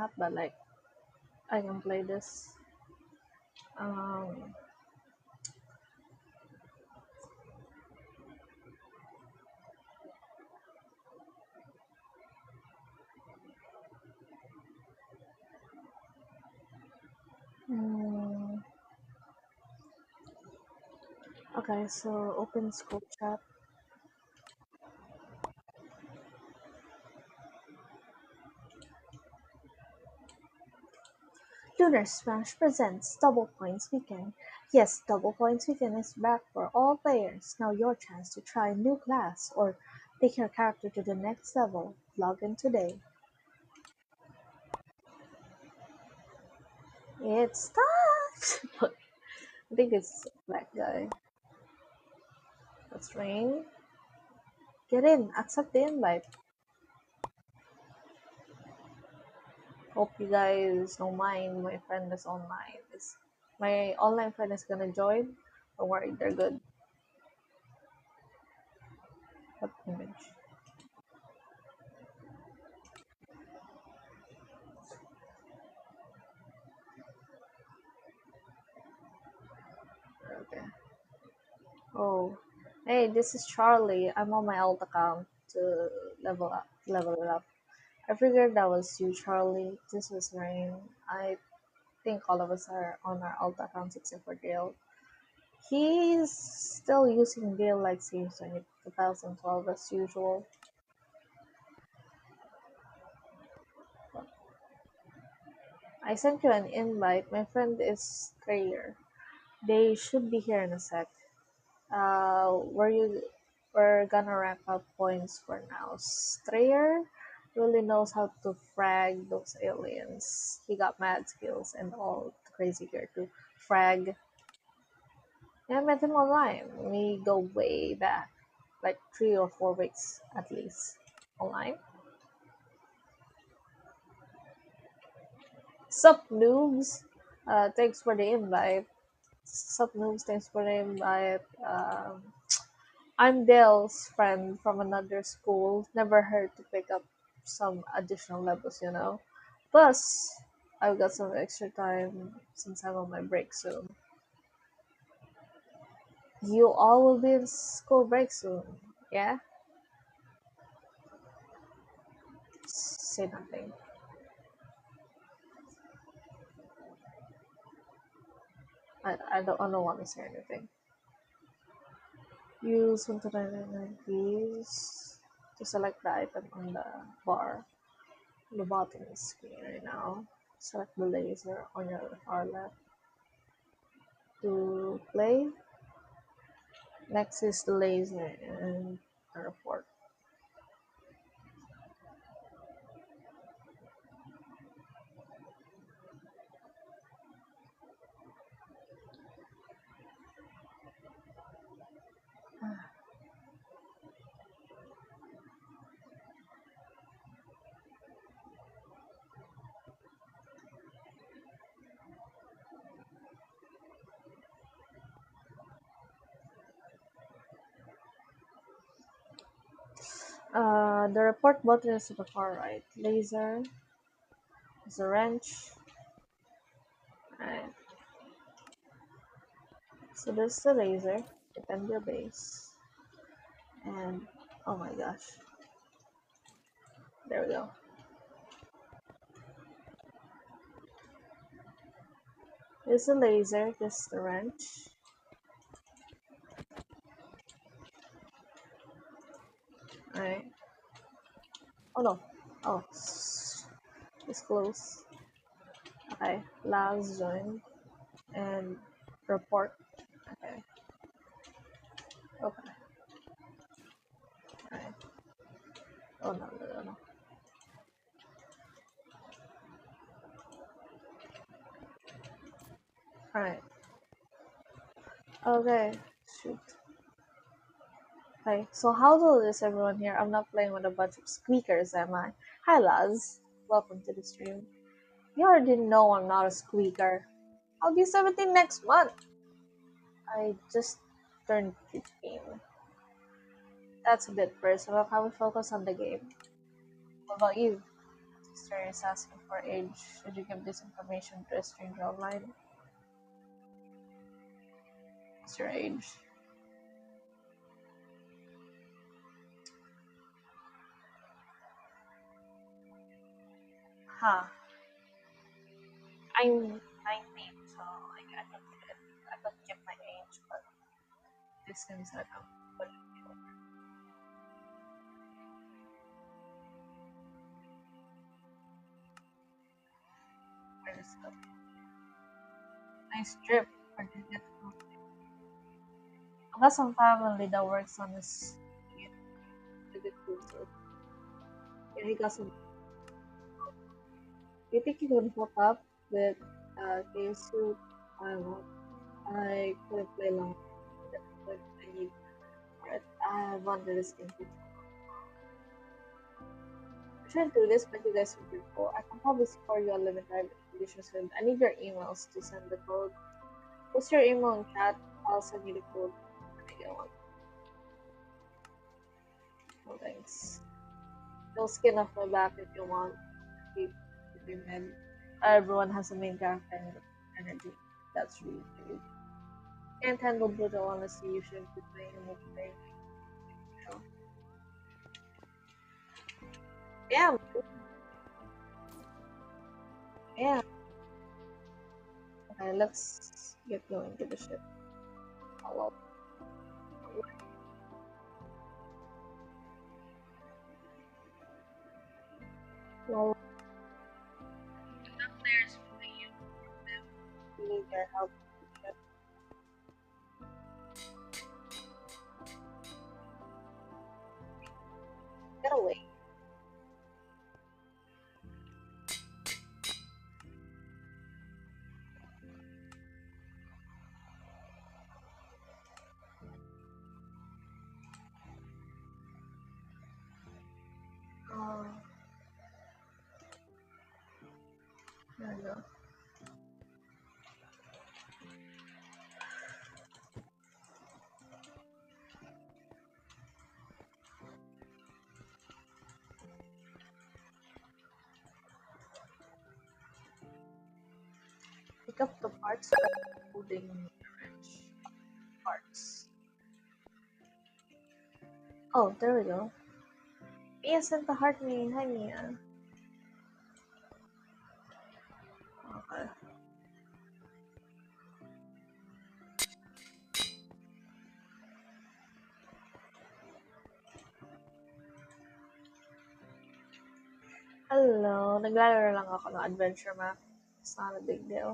not bad. Like I can play this. Um, mm, okay, so open scope chat. Lunar Smash presents Double Points Weekend. Yes, Double Points Weekend is back for all players. Now your chance to try a new class or take your character to the next level. Log in today. It's time! I think it's black guy. That's Rain. Get in, accept the invite. Hope you guys don't mind. My friend is online. My online friend is gonna join. Don't worry, they're good. What image? Okay. Oh, hey, this is Charlie. I'm on my alt account to level it up. I figured that was you, Charlie. This was Rain. I think all of us are on our alt accounts except for Dale. He's still using Dale like since 2012 as usual. I sent you an invite. My friend is Strayer. They should be here in a sec. Were you? We're gonna wrap up points for now. Strayer really knows how to frag those aliens. He got mad skills and all the crazy gear to frag. Yeah, I met him online. We go way back, like 3 or 4 weeks at least. Online. Sup noobs? Thanks for the invite. Sup noobs? Thanks for the invite. I'm Dale's friend from another school. Never hurt to pick up some additional levels. Plus, I've got some extra time since I'm on my break soon. You all will be in school break soon, yeah? Say nothing. I don't want to say anything. Use 199 keys to select the item on the bar. The bottom is screen right now. Select the laser on your far left to play. Next is the laser and the report. The report button is to the far right. Laser is a wrench. Right. So this is the laser. Defend your base. And oh my gosh. There we go. This is the laser. This is the wrench. Alright. Oh no. Oh. It's close. Okay. Last join. And report. Okay. Okay. Alright. Oh no, no, no, no. Alright. Okay. Shoot. Hi. So how old is everyone here? I'm not playing with a bunch of squeakers, am I? Hi, Laz. Welcome to the stream. You already know I'm not a squeaker. I'll be 17 next month. I just turned 15. That's a bit personal. Can we focus on the game? What about you? Sister is asking for age. Should you give this information to a stranger online? What's your age? Huh. I'm 19, so like I could give my age, but this seems like I'm but where is it? Nice trip. Where did you get from? I've got some family that works on this really cool too. Yeah, he got some. You think you can hook up with KSU? I don't know. I couldn't play long. But I need for it. I wanted this game. I shouldn't do this, but you guys are pretty cool. I can probably score you a limit conditions soon. I need your emails to send the code. Post your email in chat. I'll send you the code when I get one. No thanks. No skin off my back if you want. Keep keep mad. Everyone has a main character energy. That's really good. Can't handle brutal honesty. You shouldn't be playing multiplayer. You know? Yeah, yeah. Okay, let's get going to the ship. Hello. Well, players we need their help. Get away. Uh, I don't know. Pick up the parts for holding wrench parts. Oh, there we go. Mia sent the heart me. Hi, Mia. Okay. Hello. Naglalaro lang ako ng adventure map. It's not a big deal.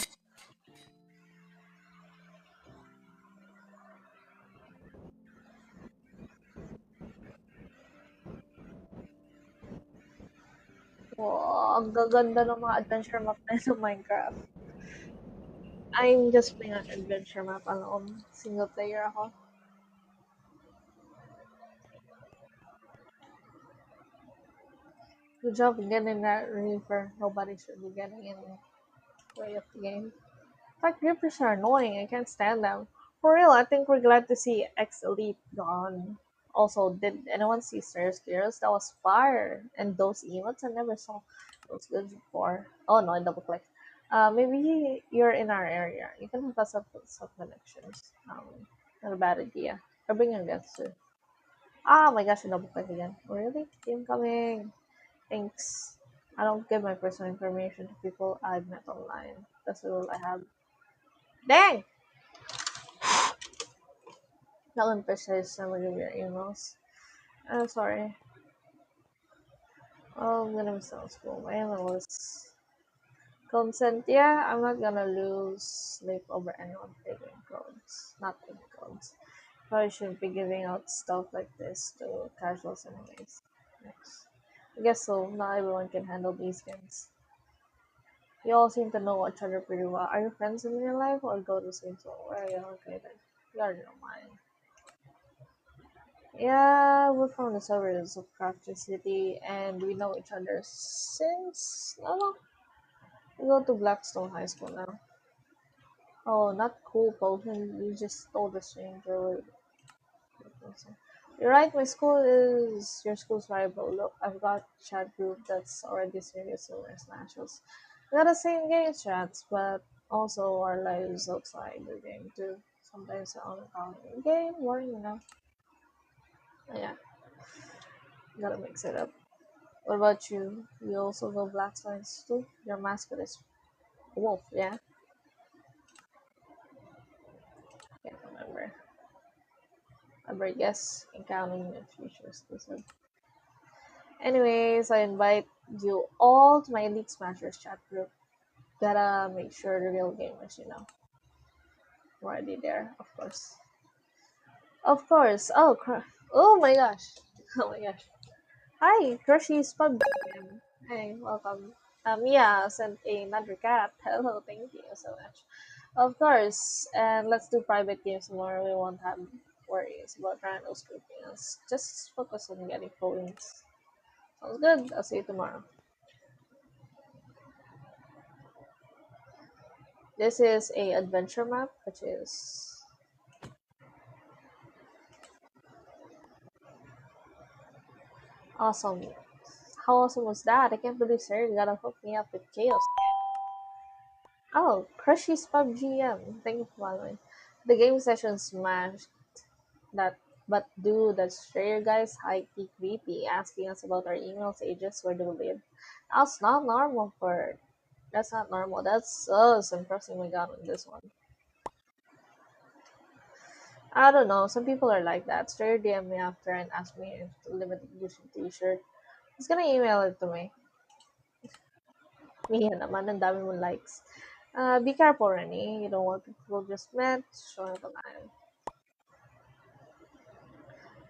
Wow, ang gaganda ng mga adventure map na sa Minecraft. I'm just playing an adventure map alone. Single player ako. Good job in getting that reefer. Nobody should be getting in the way of the game. In fact, reefers are annoying. I can't stand them. For real, I think we're glad to see X Elite gone. Also, did anyone see Stairs Gears? That was fire. And those emotes, I never saw those goods before. Oh no, I double clicked. Maybe you're in our area. You can hook us up with some connections. Not a bad idea. Or bring your guests too. Ah, my gosh, I double clicked again. Really? Incoming. Thanks. I don't give my personal information to people I've met online. That's the rule I have. Dang! Not in precise some of your emails. I'm sorry. Oh, I'm gonna miss out school. My email was consent. Yeah, I'm not gonna lose sleep over anyone taking codes. Not taking codes. Probably shouldn't be giving out stuff like this to casuals anyways. Next. I guess so. Not everyone can handle these games. You all seem to know each other pretty well. Are you friends in real life or go to the same school? Where are you located? You already know mine. Yeah, we're from the suburbs of Crafty City and we know each other since how long? We go to Blackstone High School now. Oh, not cool, Potion. You just told a stranger. You're right, my school is your school's rival. Look, I've got chat group that's already serious over smashes. We got the same game chats, but also our lives outside the game too. Sometimes I only call it game, boring, Yeah, gotta mix it up. What about you? You also go Black Swans too? Your mascot is wolf, yeah? Can't remember. I guess encountering the future exclusive. Anyways, I invite you all to my Elite Smashers chat group. Gotta make sure the real gamers, already there, of course. Of course. Oh my gosh. Oh my gosh. Hi, Crushy's Pub. Hey, welcome. Mia sent another cat. Hello, thank you so much. Of course, and let's do private games more. We won't have worries about random grouping us. Just focus on getting points. Sounds good. I'll see you tomorrow. This is a adventure map, which is awesome. How awesome was that? I can't believe Sarah gotta hook me up with chaos. Oh, Crushy's Pub GM. Thank you for following. The game session smashed that, but dude, that strayer guy's high key creepy, asking us about our emails, ages, where do we live. That's not normal for. That's not normal. That's us. I'm pressing my gun on this one. I don't know. Some people are like that. Strayer DM me after and ask me if the limited edition T-shirt. He's gonna email it to me. Miya naman, ang dami mong likes. Be careful, Rennie. You don't want people just met. Show it online.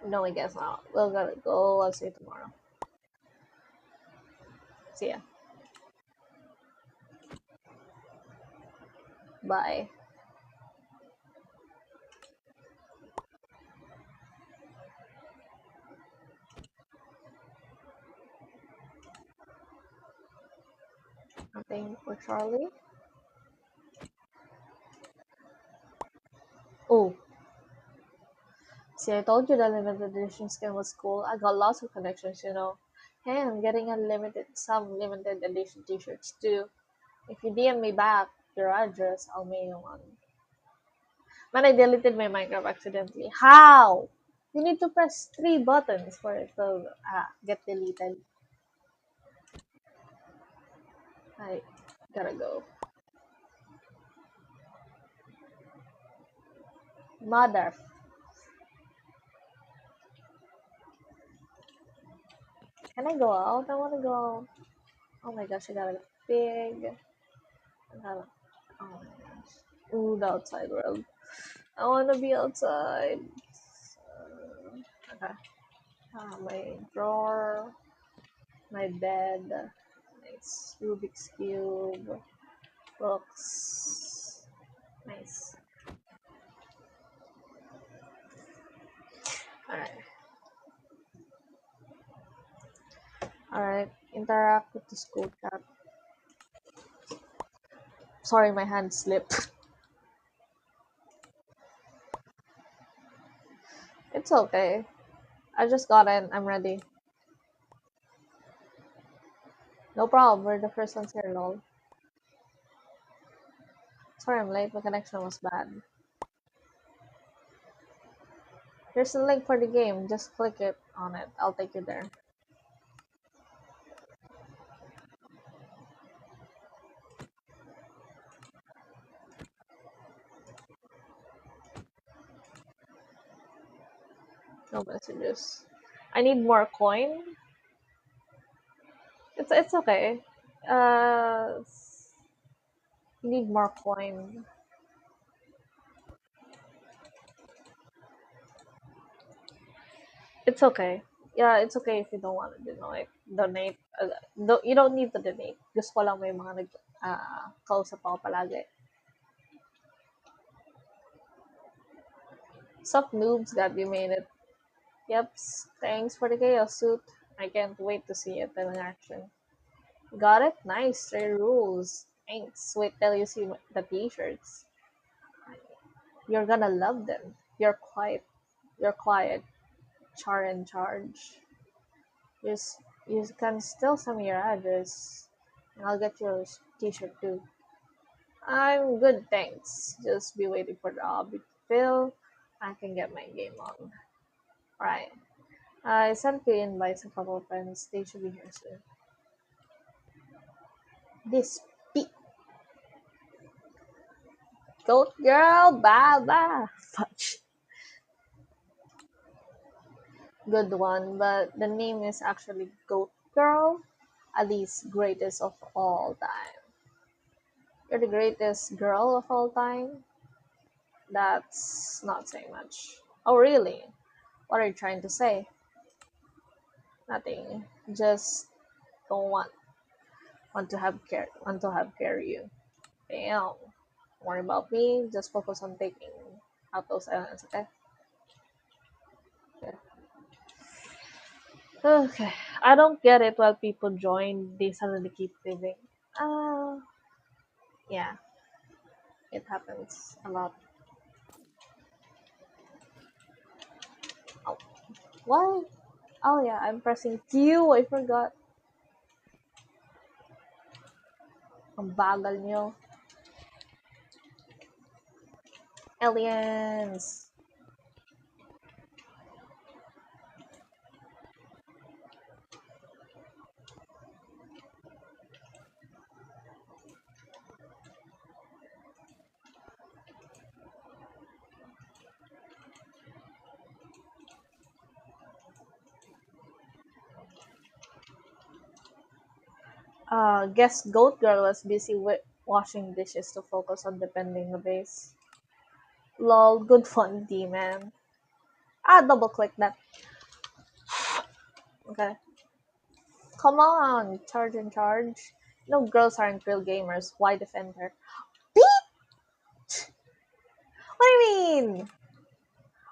No, I guess not. We'll gotta go. I'll see you tomorrow. See ya. Bye. Nothing for Charlie. Oh, see, I told you the limited edition skin was cool. I got lots of connections. Hey, I'm getting some limited edition t-shirts too. If you DM me back your address, I'll mail you one. Man, I deleted my Minecraft accidentally. How? You need to press three buttons for it to get deleted. I gotta go. Mother. Can I go out? I wanna go. Oh my gosh, I got a big. I got oh my gosh. Ooh, the outside world. I wanna be outside. Okay. My drawer, my bed, nice Rubik's Cube, books, nice. Alright. Alright. Interact with the school chat. Sorry, my hand slipped. It's okay. I just got in. I'm ready. No problem. We're the first ones here, lol. Sorry I'm late. My connection was bad. Here's the link for the game. Just click it on it. I'll take you there. No messages. I need more coin. It's okay. Uh, you need more coin. It's okay. Yeah, it's okay if you don't want to donate. You don't need to donate. Gusto ko lang may mga kausap ako palagi. Sup noobs, Gabby made it. Yep, thanks for the chaos suit. I can't wait to see it in action. Got it? Nice, three rules. Thanks. Wait till you see the t-shirts. You're gonna love them. You're quiet. Char in charge. You can still send me your address, and I'll get your t-shirt too. I'm good, thanks. Just be waiting for the obby to fill. I can get my game on. Right. I sent you invites a couple of friends. They should be here soon. This beat goat girl, bye bye. Fudge. Good one, but the name is actually Goat Girl. Ali's greatest of all time. You're the greatest girl of all time? That's not saying much. Oh, really? What are you trying to say? Nothing. Just don't want to have carry you. Damn. Don't worry about me. Just focus on taking out those elements, okay? Okay. Okay. I don't get it while people join, they suddenly keep leaving. Uh, yeah, it happens a lot. Oh, why? Oh yeah, I'm pressing Q. I forgot. Ang bagal nyo. Aliens. Guess Goat Girl was busy washing dishes to focus on defending the base. Lol, good fun, D-man. Double click that. Okay. Come on, charge and charge. No, girls aren't real gamers. Why defend her? Beep! What do you mean?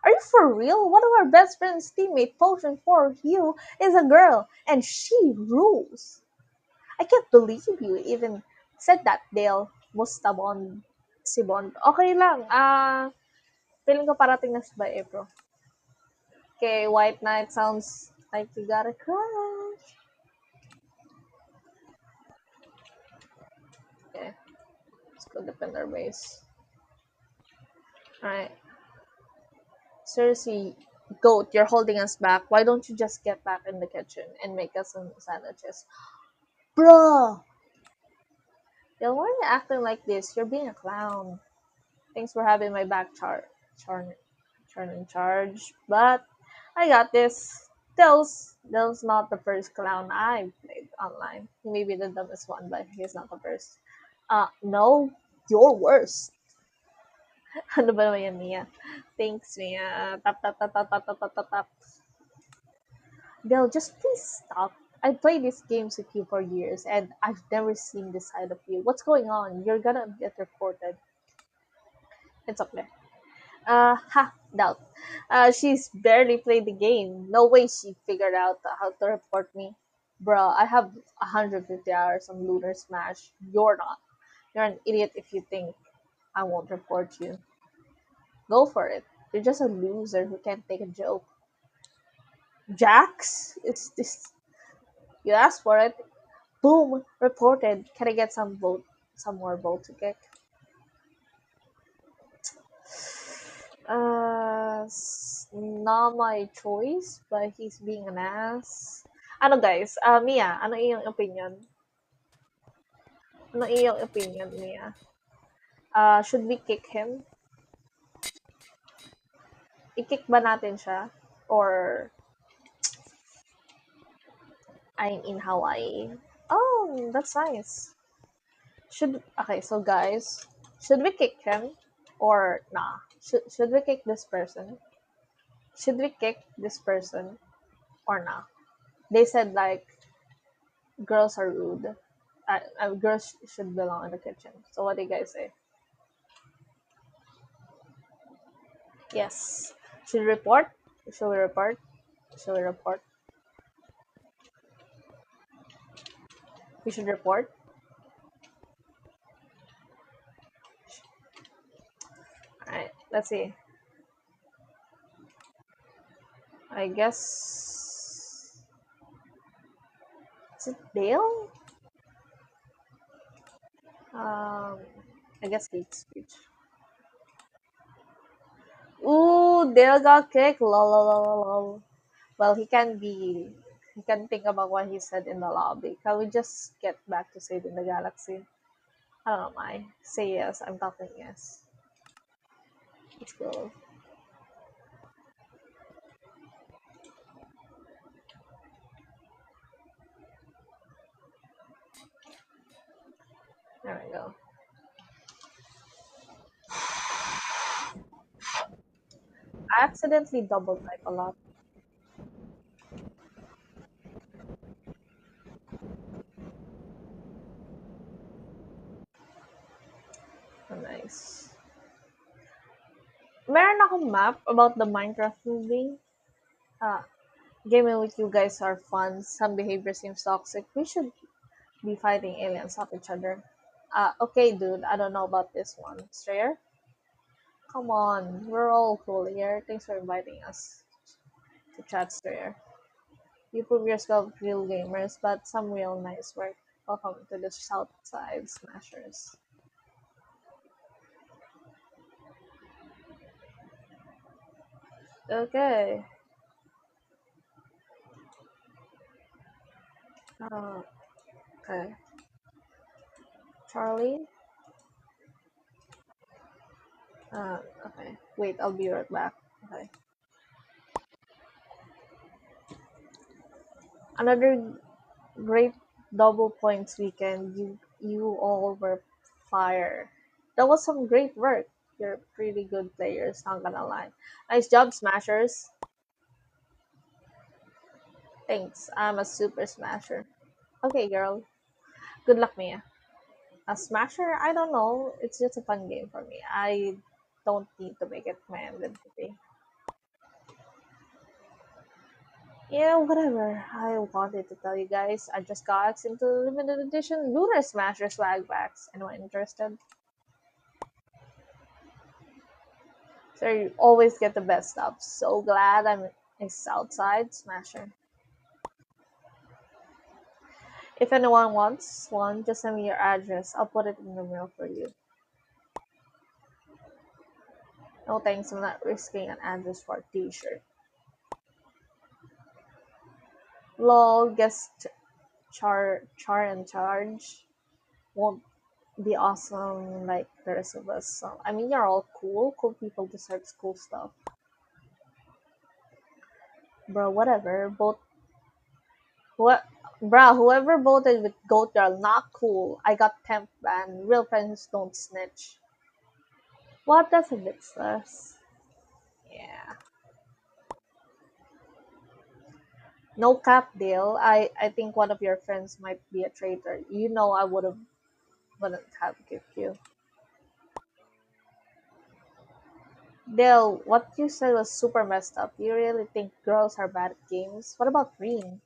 Are you for real? One of our best friend's teammate potion for you is a girl, and she rules. I can't believe you even said that, Dale. Musta Bond? Si Bond. Okay lang. Feeling ko parating na siya by April. Okay, White Knight sounds like you got a crush. Okay, let's go defend our base. Alright. Seriously, Goat, you're holding us back. Why don't you just get back in the kitchen and make us some sandwiches? Bruh! Dale, why are you acting like this? You're being a clown. Thanks for having my back, Char, Charn in charge. But I got this. Dell's not the first clown I played online. He may be the dumbest one, but he's not the first. No, you're worse. Ano ba naman yan, Mia? Thanks, Mia. Tap, tap, tap, tap, tap, tap, tap, tap, tap. Del, just please stop. I played these games with you for years, and I've never seen this side of you. What's going on? You're gonna get reported. It's okay. Doubt. She's barely played the game. No way she figured out how to report me. Bruh, I have 150 hours on Lunar Smash. You're not. You're an idiot if you think I won't report you. Go for it. You're just a loser who can't take a joke. Jax? It's this. You asked for it. Boom! Reported. Can I get some more vote to kick? Not my choice, but he's being an ass. Ano guys, Mia, ano iyong opinion? Ano iyong opinion, Mia? Should we kick him? I-kick ba natin siya? Or I'm in Hawaii? Oh, that's nice. Okay, so guys, should we kick him? Or nah? Should we kick this person? Should we kick this person? Or nah? They said like girls are rude. Girls should belong in the kitchen. So what do you guys say? Yes. Should we report? Should we report? Should we report? We should report. Alright, let's see. I guess. Is it Dale? Um, I guess hate speech. Ooh, Dale got kicked. Lol, lol, lol, lol, lol. Well, he can be. He can think about what he said in the lobby. Can we just get back to saving the galaxy? I don't know, why. Say yes. I'm talking yes. Let's go. There we go. I accidentally double type a lot. Oh, nice. Meron akong map about the Minecraft movie. Ah, gaming with you guys are fun. Some behavior seems toxic. We should be fighting aliens off each other. Okay, dude. I don't know about this one. Strayer? Come on. We're all cool here. Thanks for inviting us to chat, Strayer. You prove yourself real gamers, but some real nice work. Welcome to the Southside Smashers. Okay. Uh, okay. Charlie? Okay. Wait, I'll be right back. Okay. Another great double points weekend. You all were fire. That was some great work. You're pretty good players, not gonna lie. Nice job, Smashers. Thanks. I'm a super smasher. Okay, girl. Good luck, Mia. A smasher? I don't know. It's just a fun game for me. I don't need to make it my identity. Yeah, whatever. I wanted to tell you guys, I just got us into limited edition Lunar Smasher swag packs. Anyone interested? So you always get the best stuff. So glad I'm a Southside Smasher. If anyone wants one, just send me your address. I'll put it in the mail for you. No thanks, I'm not risking an address for a t-shirt. Lol, guess char and charge won't be awesome like the rest of us. So I mean, you're all cool. Cool people deserve cool stuff, bro. Whatever. What, bro? Whoever voted with Goat Girl, not cool. I got temp ban. Real friends don't snitch. What? That's a bit sus. Yeah. No cap deal. I think one of your friends might be a traitor. You know I wouldn't have kicked you. Dale, what you said was super messed up. You really think girls are bad at games? What about Reen?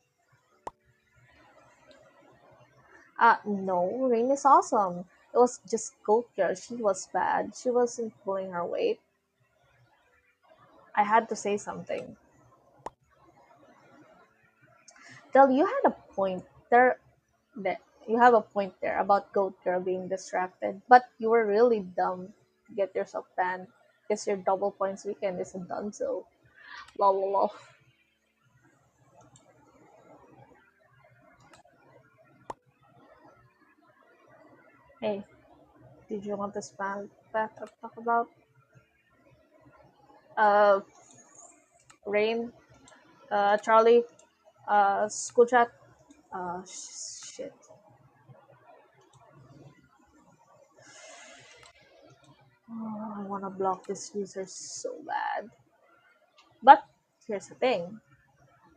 No, Rain is awesome. It was just Goat Girl. She was bad. She wasn't pulling her weight. I had to say something. Del, you had a point there. That you have a point there about Goat Girl being distracted, but you were really dumb to get yourself banned because your double points weekend isn't done. So, lol, lol, lol. Hey, did you want to spam back up talk about uh Rain, Charlie, school chat? Shit. Oh, I wanna block this user so bad. But here's the thing.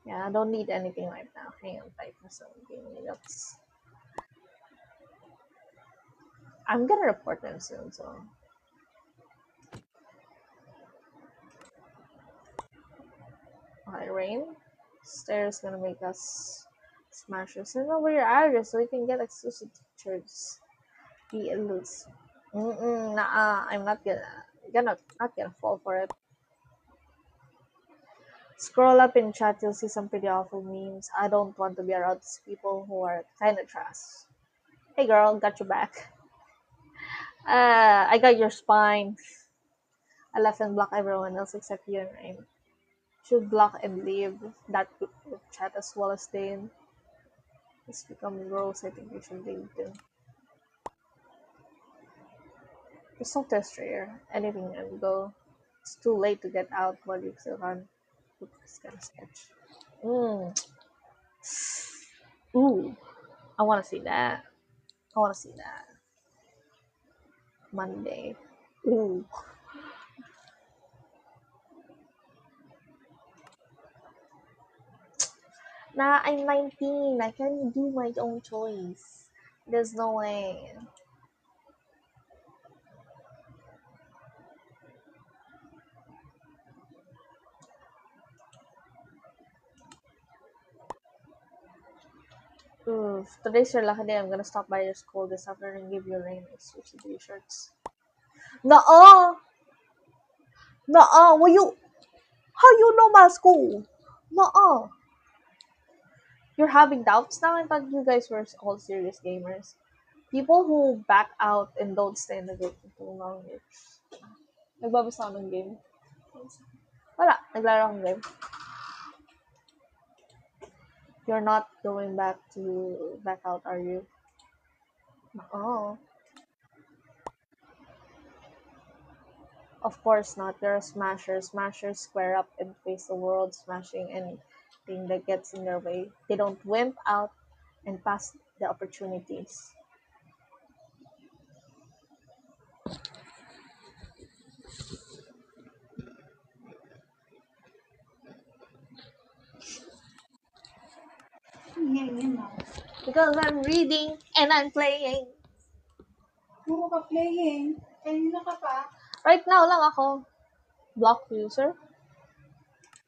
Yeah, I don't need anything right now. Hang on tight for some gaming minutes. I'm gonna report them soon, so alright, Rain. Stairs gonna make us smashers. Send over your address so we can get exclusive teachers. Be elusive. I'm not gonna not gonna fall for it. Scroll up in chat, you'll see some pretty awful memes. I don't want to be around these people who are kinda trash. Hey girl, got your back. I got your spine. I left and blocked everyone else except you and Rain. Should block and leave that group chat as well as Dane. It's become gross. I think we should leave too. Just don't test rare. Anything and go. It's too late to get out while you still run. This kind of sketch. Mm. Ooh, I want to see that. I want to see that. Monday. Ooh. Nah, I'm 19. I can do my own choice. There's no way. Ooh, today's your lucky day. I'm gonna stop by your school this afternoon and give you a rain switch to t-shirts. Nuh-uh! Nuh-uh! Will you? How you know my school? Nuh-uh! You're having doubts now? I thought you guys were all serious gamers. People who back out and don't stay in the game for too long. Nagbabasa ako ng game. Wala, naglaro akong game. You're not going back out, are you? Oh, of course not. You're a smasher. Smashers square up and face the world, smashing anything that gets in their way. They don't wimp out and pass the opportunities. Because I'm reading and I'm playing. Puro ka playing. Kanina ka pa. Right now lang ako. Block user.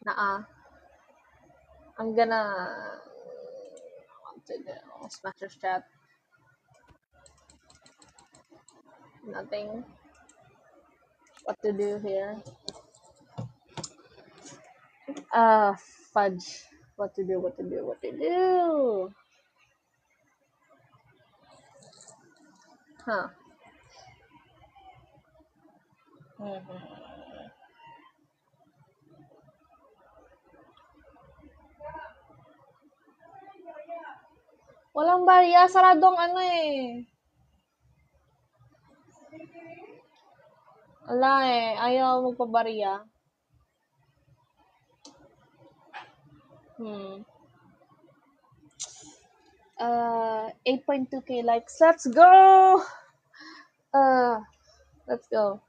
Naa. I'm gonna want to do Smashers chat. Nothing. What to do here? Uh, fudge. What to do? What to do? What to do? Huh. Mhm. Walang barya. Saradong ano eh. Wala eh. Ayaw magpabarya. 8.2k likes. Let's go! Uh, let's go.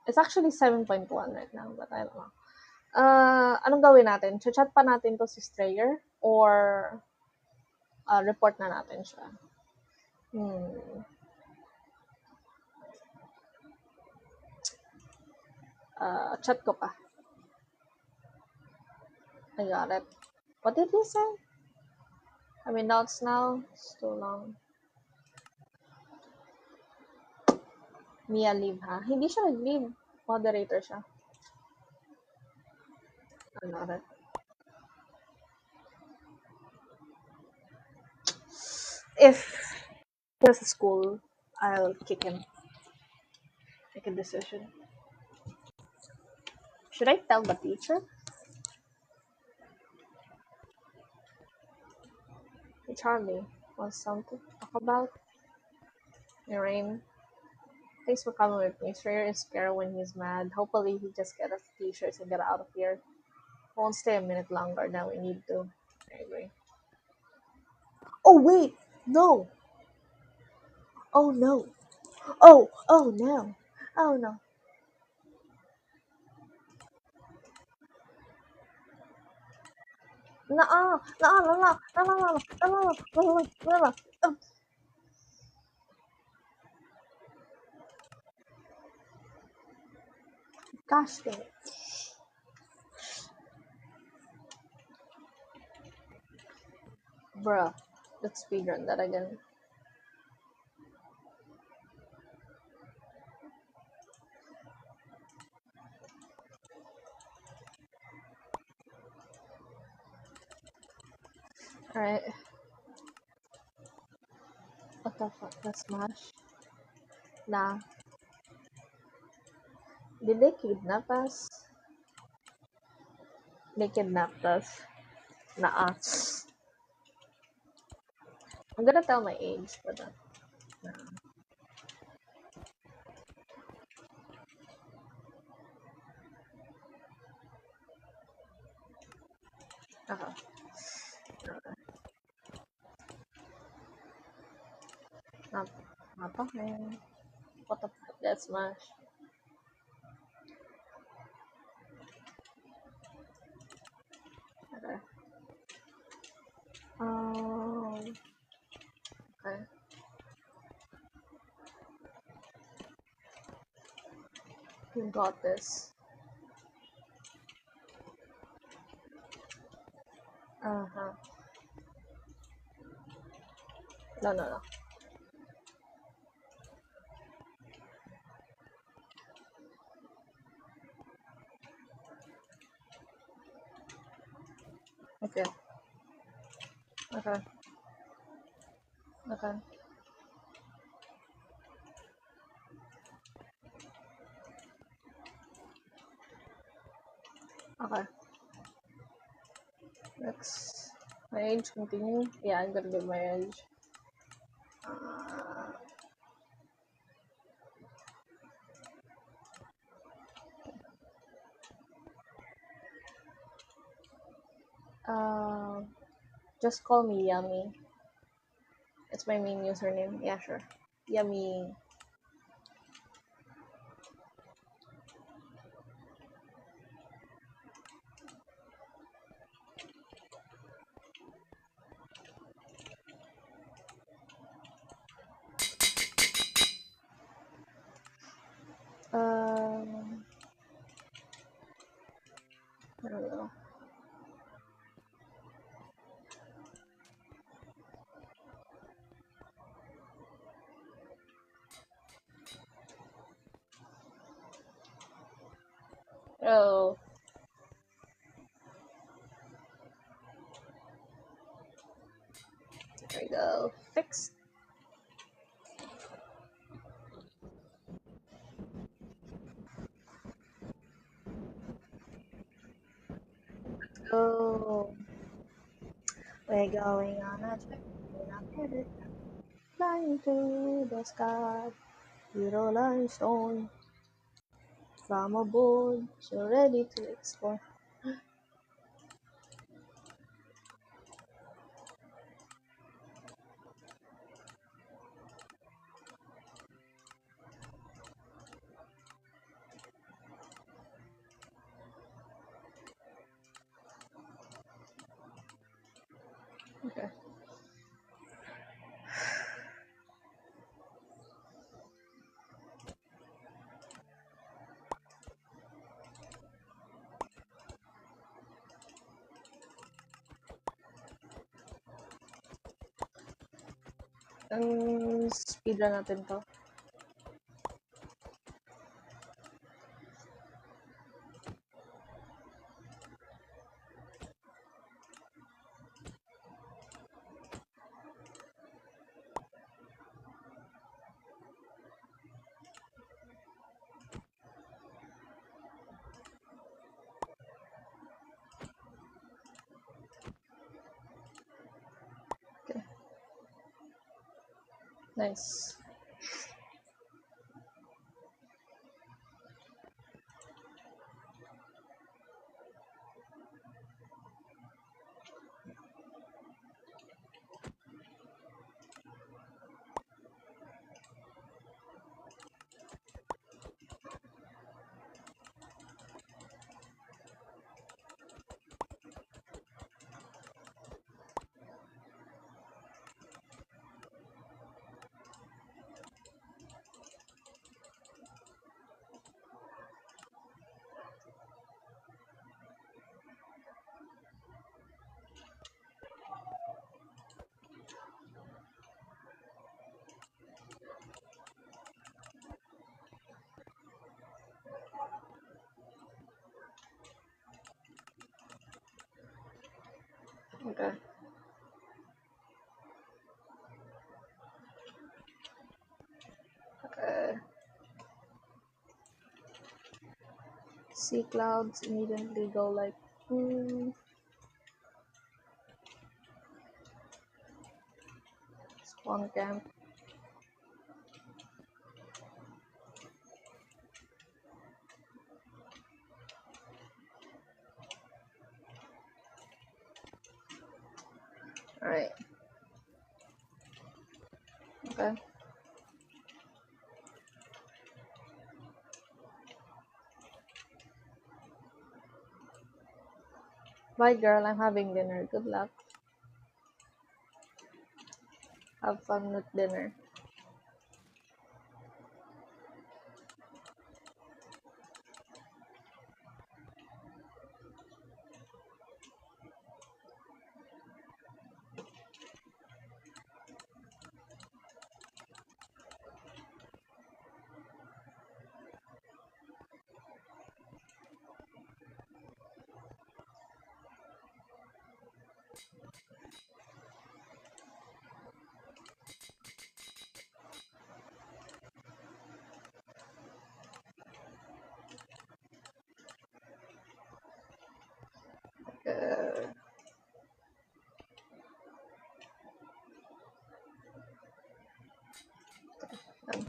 It's actually 7.1 right now, but I don't know. Anong gawin natin? Chat pa natin to si Strayer or report na natin siya? Hmm. Chat ko pa. I got it. What did you say? I mean, notes now. It's too long. Mia leave ha? Hindi siya nag-leave. Moderator siya. I got it. If there's a school, I'll kick him. Make a decision. Should I tell the teacher? Hey, Charlie wants something to talk about. Rain. Thanks for coming with me. Strayer is scared when he's mad. Hopefully he just get us t-shirts and get out of here. Won't stay a minute longer than we need to. I agree. Oh wait! No! Oh no! Oh no! Oh no! Nuh-uh! Nuh-uh! Oh, gosh dang it. Bruh. Let's speedrun that again. Alright. What the fuck? The smash? Nah. Did they kidnap us? They kidnapped us. Nah. I'm gonna tell my age, but nah. Okay. Not, not okay. What the fuck? That smash. Okay. Oh. Okay. You got this. Uh huh. No, no, no. Okay. Okay. Okay. Okay. Next. My age continue. Yeah, I'm gonna give my age. Uh, uh, just call me Yummy. It's my main username. Yeah, sure. Yummy. Um, I don't know. Oh, there we go. Fixed. Go. We're going on a trip. We're not headed. Flying to the sky. Zero limestone. From aboard. So ready to explore. Okay. Speedrun natin to. Okay. Nice. See clouds immediately go like, spawn camp. Alright, okay. Bye, girl. I'm having dinner. Good luck. Have fun with dinner. Uh, done.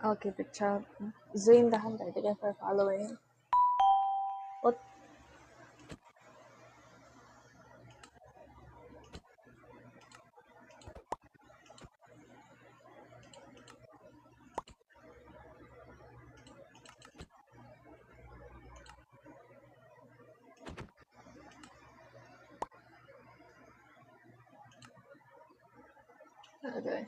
I'll keep it short. Zain dahan tayo. Thank you for following. What? Okay.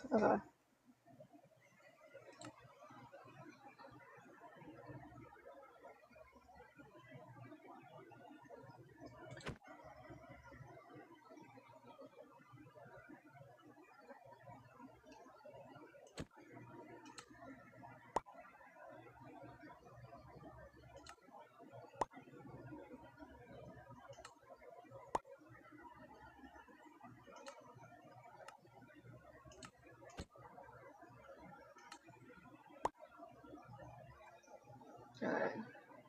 Okay. Alright.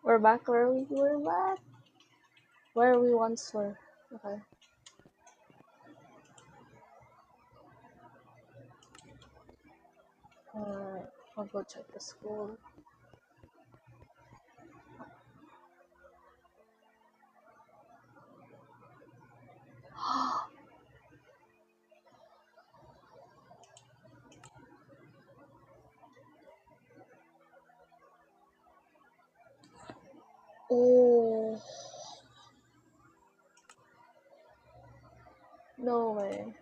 We're back where we were back. Where we once were. Okay. Alright. I'll go check the school. Oh, no way.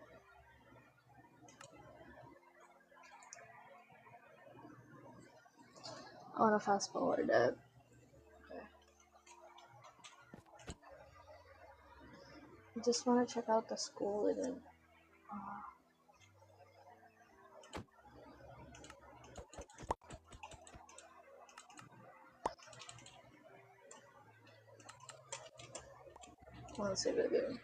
I wanna fast forward that. Okay. I just wanna check out the school and then. Uh, wanna save it again.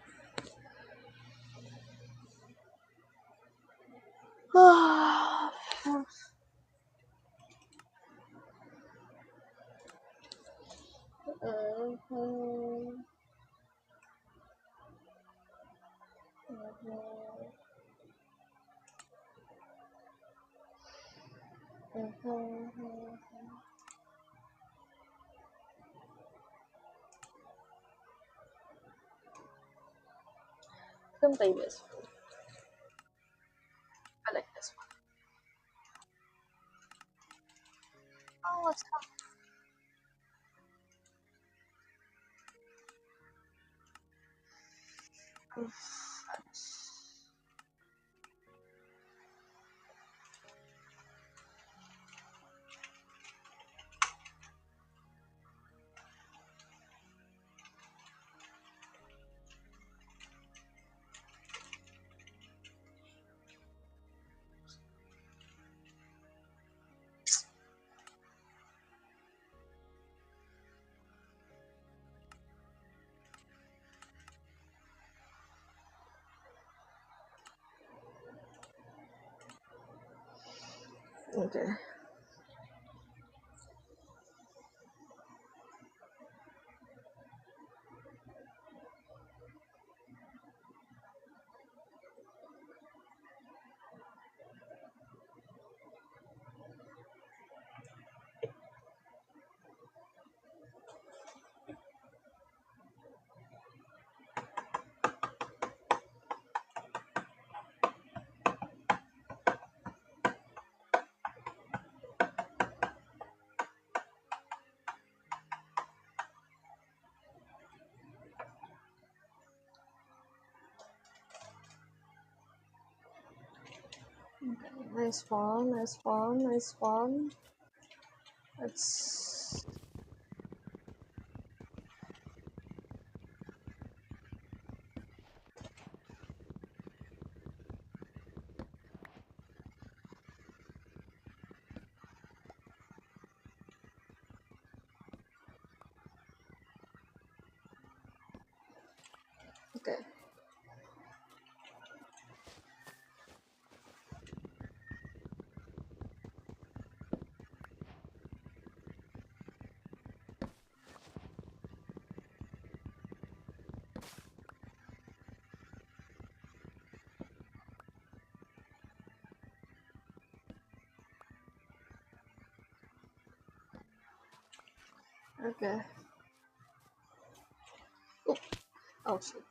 Can play this one. I like this one. Oh, what's up? Okay. Nice one, nice one, nice one. Let's. Okay. Okay. Oh, oh shit.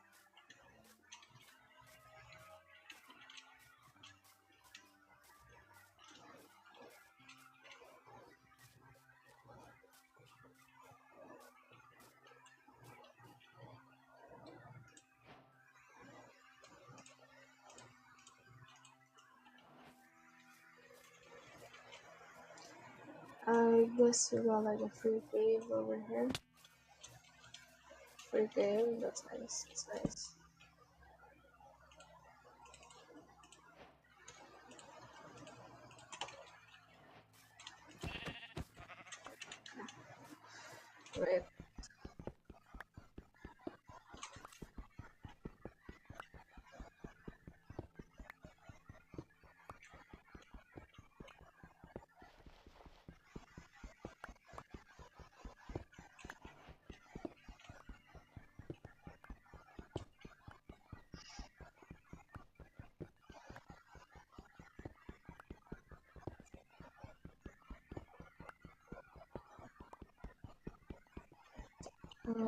I guess we got like a free cave over here. Free cave, that's nice. That's nice. Right.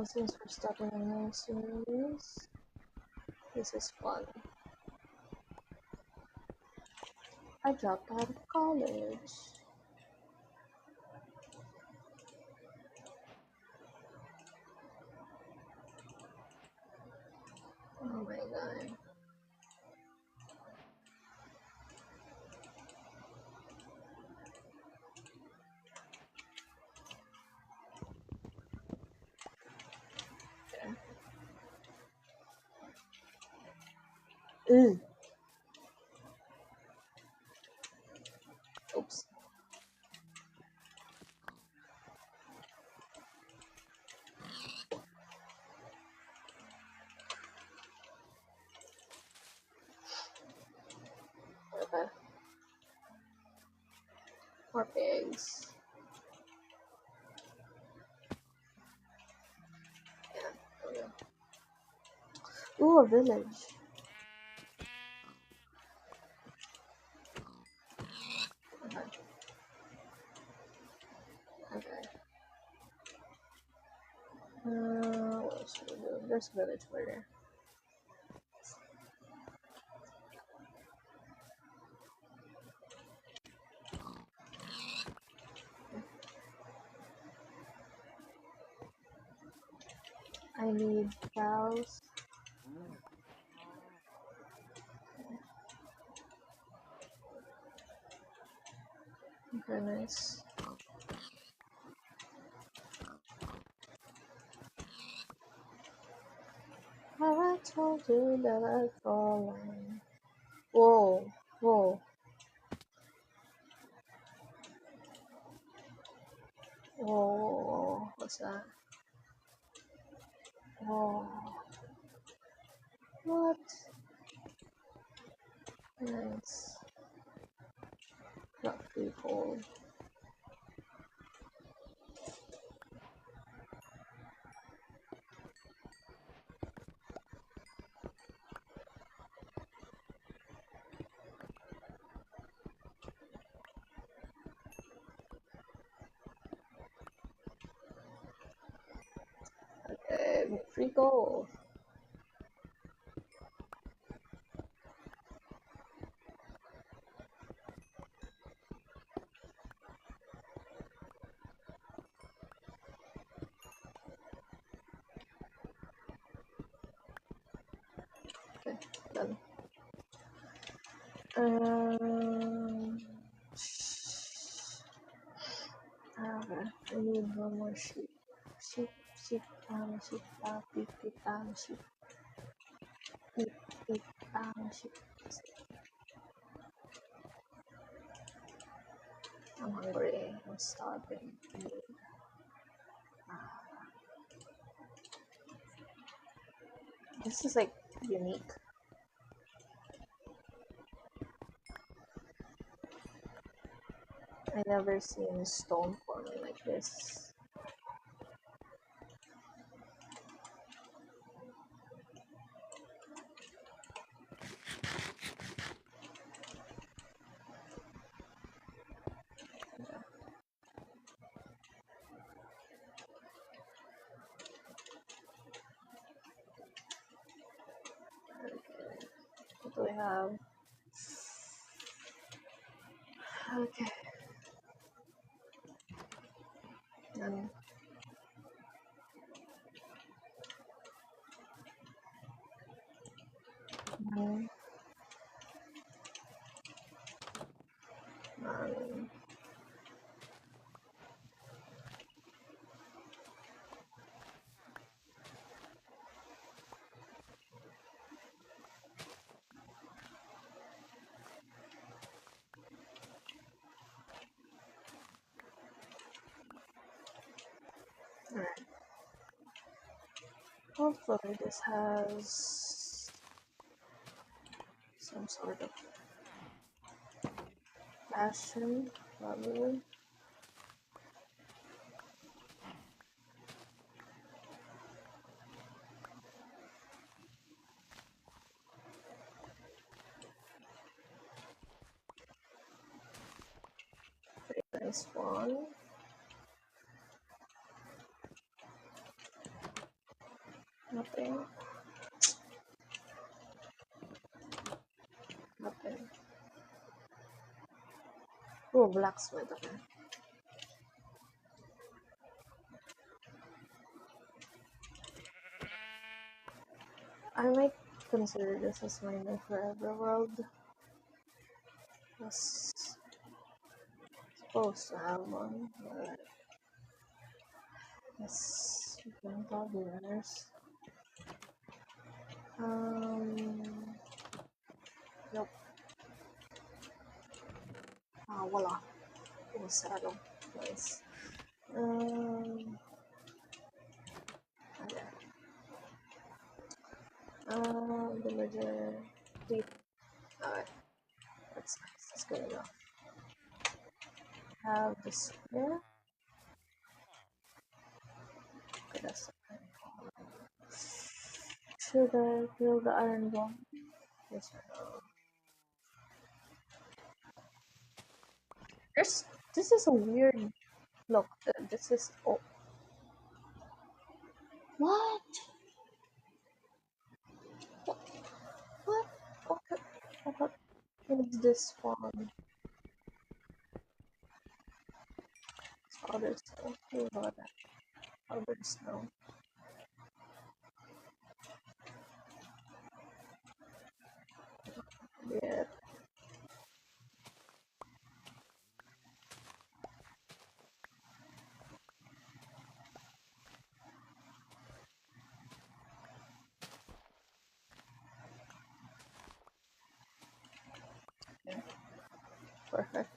Since we're starting a new series, this is fun. I dropped out of college. fine. Okay. Ooh. Oops. Okay. More pigs. Yeah. There we go. Ooh, a village. Okay. Okay. What else should we do? There's a village over there. I need cows. Okay, nice. Have I told you that I fall in? Whoa, whoa, whoa. What's that? Whoa. What? Nice. Not free cold. Okay, free gold. Okay, done. Um, okay, I need one more sheep. Sheep, sheep, sheep, beep, beep, sheep, beep, beep, sheep. I'm hungry. I'm starving. I need, this is like unique. I never seen stone forming like this. What do we have? Okay. None. None. None. Alright. Hopefully this has some sort of passion, probably. Nice one. Nothing. Nothing. Oh, blacksmith. Okay. I might consider this as my new forever world. Was supposed to have one, but yes, we don't have winners. Nope. Wala. Sarado. Nice. Okay. Villager. Wait. Alright. That's nice. That's good enough. Have this here. Okay, that's fine. Should I kill the iron bomb? Yes or no? This is a weird look. This is. Oh. What? What? What? Okay. What is this one? Powder snow. What about that? Powder snow. Yeah. Yeah. Perfect.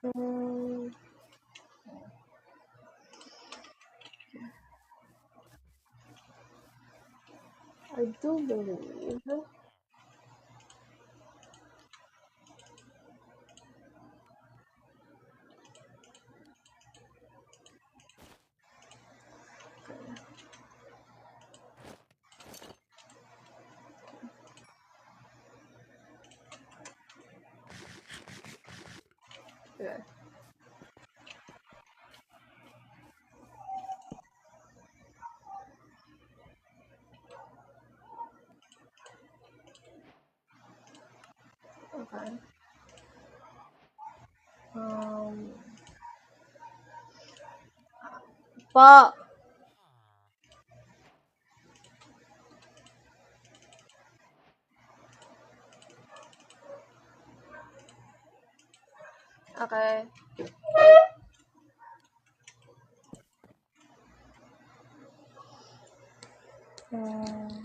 Um, I do believe. Yeah. Okay. Um. Pa. Okay. Um,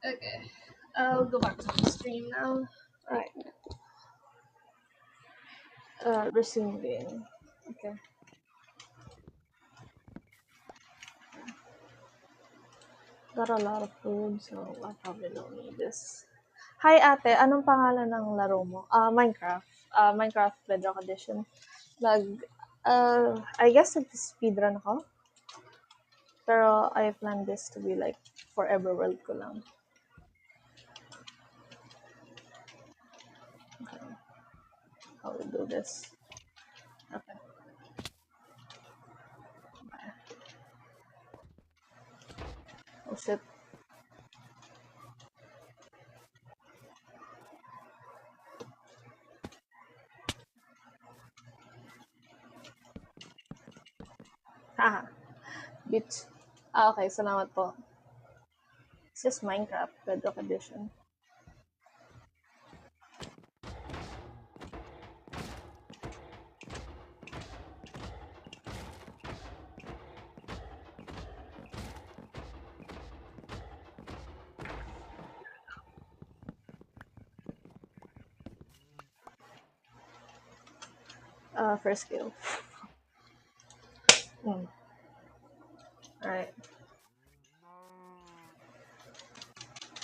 okay. I'll go back to the stream now. Alright. Resuming. Okay. Got a lot of food, so I probably don't need this. Hi ate, anong pangalan ng laro mo? Minecraft. Minecraft Bedrock Edition. I guess nag-speedrun ako. Pero I plan this to be like forever world ko lang. Okay. How we do this? Okay. Oh shit. Haha. Bitch. Okay. Salamat po. It's just Minecraft Bedrock Edition. First skill. Mm. Alright.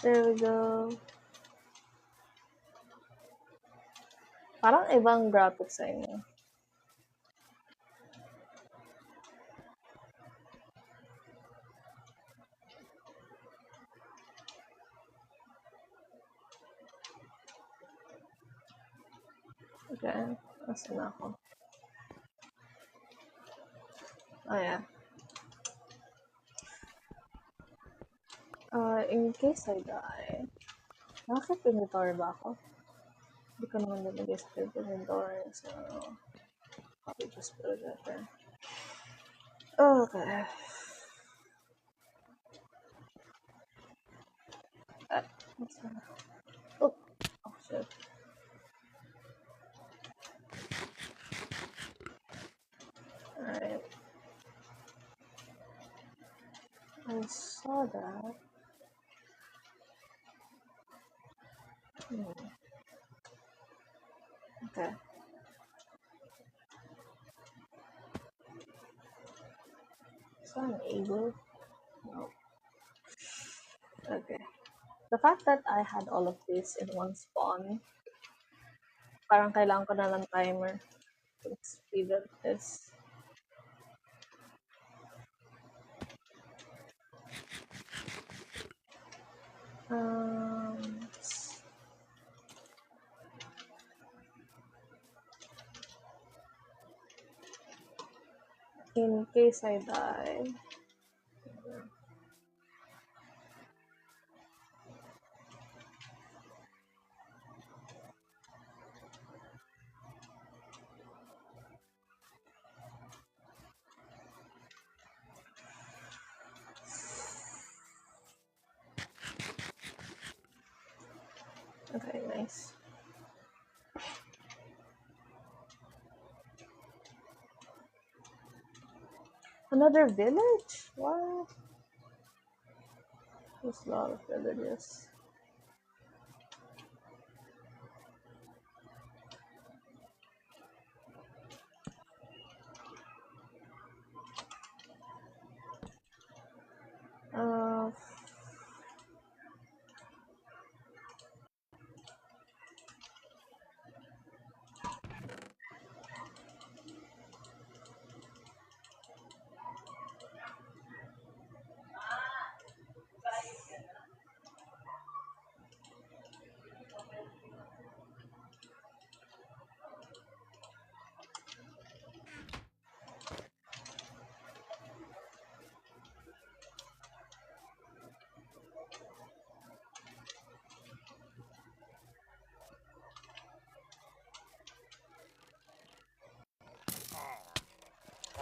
There we go. Parang ibang graphics sa inyo. Okay. Nasaan na ako? Oh, yeah. In case I die, nakakip-inventory ba ako? Hindi ko naman nilagay sa inventory, so probably just put it right there. Okay. What's that? Oh, oh shit. Alright. I saw that. Hmm. Okay. So I'm able. No. Okay. The fact that I had all of this in one spawn, parang kailangan ko na ng timer to speed up this. Um, in case I die. Okay, nice. Another village? What? There's a lot of villages. Uh,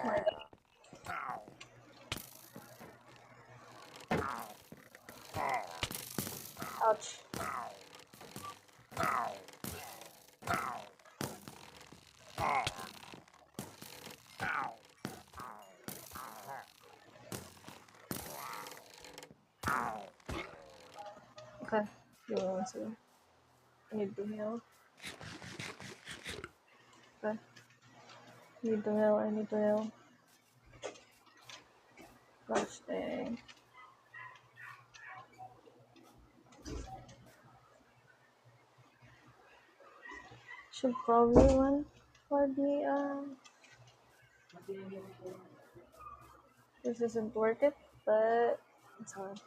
my ouch. Okay, give me one second. I need to heal. Okay. Need to heal, I need to heal. Gosh dang. Should probably run for the this isn't worth it, but it's hard.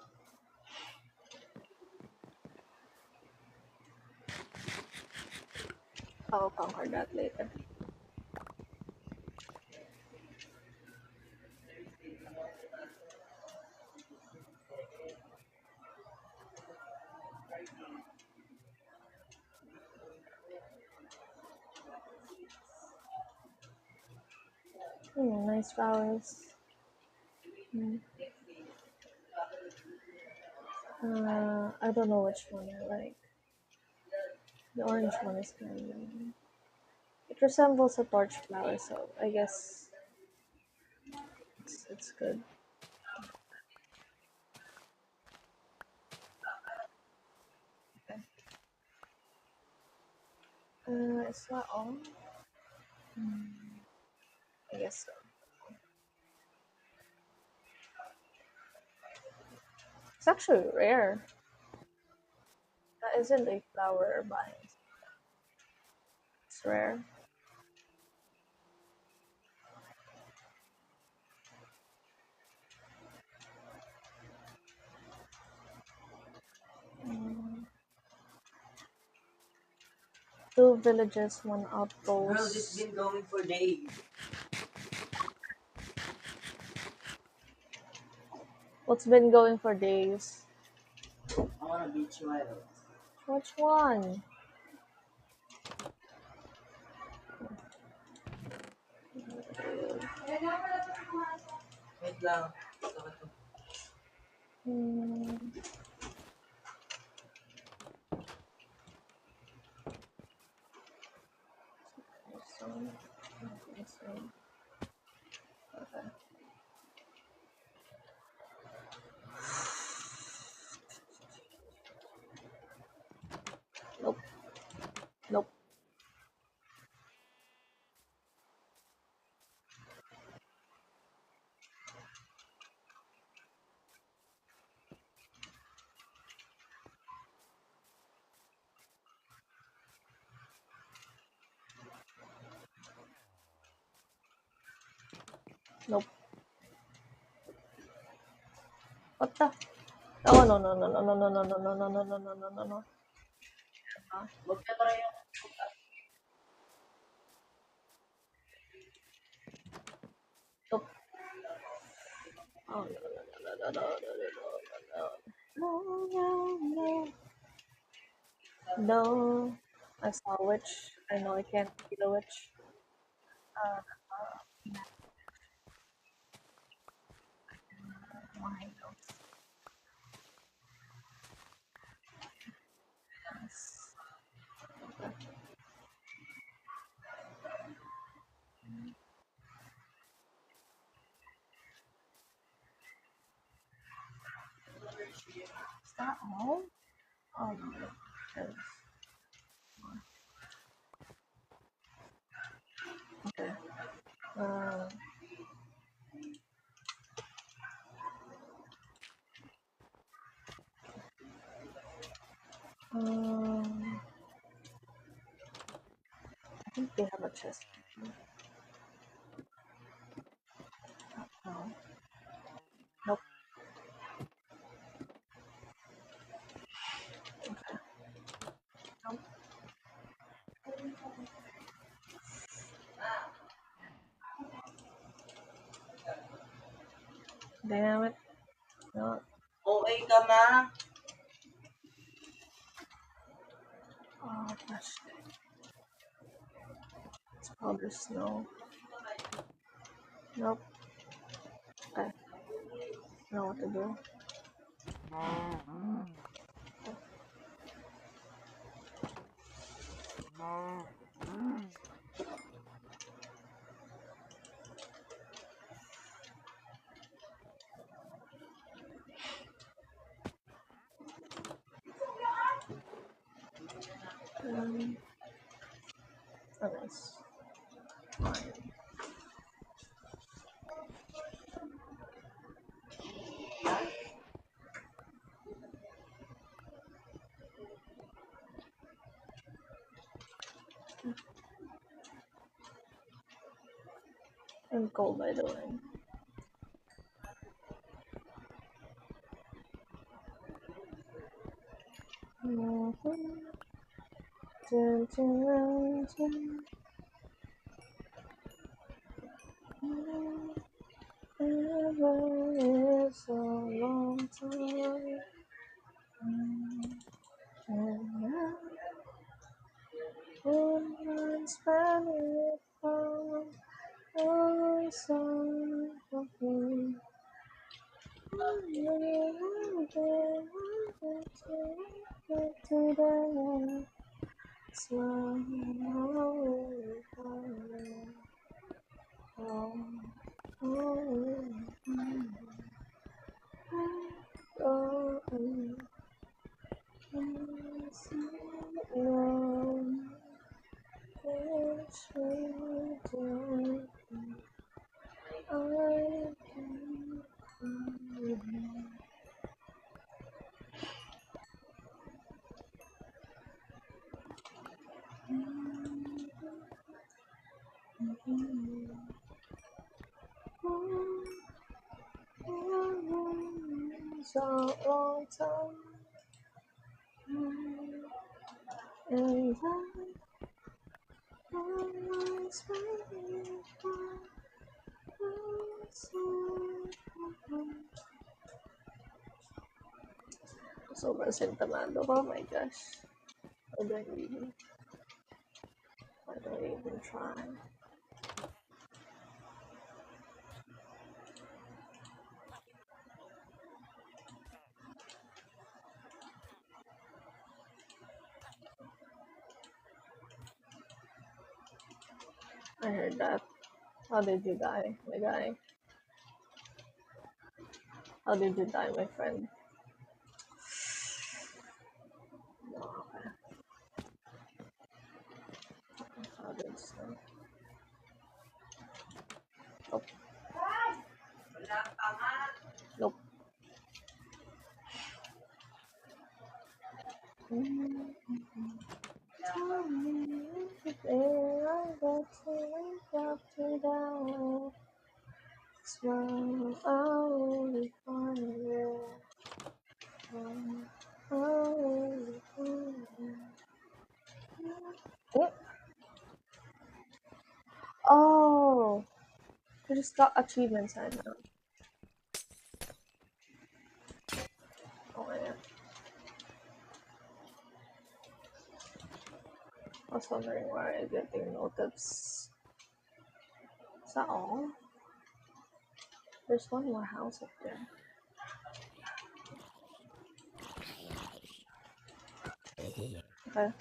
I'll conquer that later. Nice flowers. Hmm. I don't know which one I like. The orange one is kind of. It resembles a torch flower, so I guess it's good. Okay. Is that all? I guess so. It's actually rare. That isn't a flower vine. It's rare. Mm. Two villages, one Bro, this outpost. been going for days. What's been going for days? I wanna beat you out. Which one? Wait lang. Saka to. Hmm. Okay. Nope. Nope. Nope. What the? Oh no no no no no no no no no no no no no no no no. Huwag ka try yung... Nope. Oh no no no no no no no no no no no. I saw a witch. I know I can't be the witch. Uh, my goodness. Is that all? Oh no. There's okay. Um. Um. I think they have a chest. No. Nope. Nope. Damn it. No. OA ka na. Oh gosh. It's powder snow. Nope. Okay. Know what to do. Um, oh, nice. I'm cold, by the way. Dun, dun, dun, dun. Ever is a long time. And I wouldn't spend it all. Oh, so happy. Today, slowly falling. Oh, oh, So long time, and I was waiting for sobrang sentimental. Oh my gosh. I don't even try. I heard that. How did you die, my guy? How did you die, my friend? No, okay. How did you die? Nope. Nope. Tell me if I got to wake up to that. Smile, I will be fine. I will be fine. Eh? Oh, you just got achievements I know. Oh yeah. I was wondering why I getting no tips. Is that all? There's one more house up there. Okay.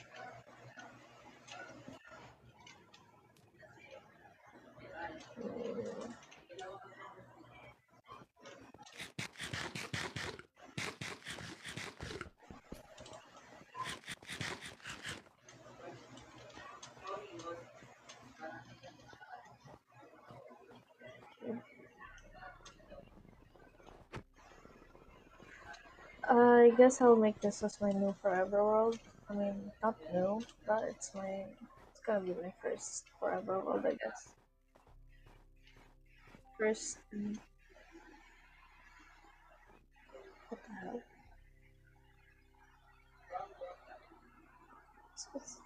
I guess I'll make this as my new forever world. I mean, not new, but it's gonna be my first forever world, I guess. First, what the hell? What's-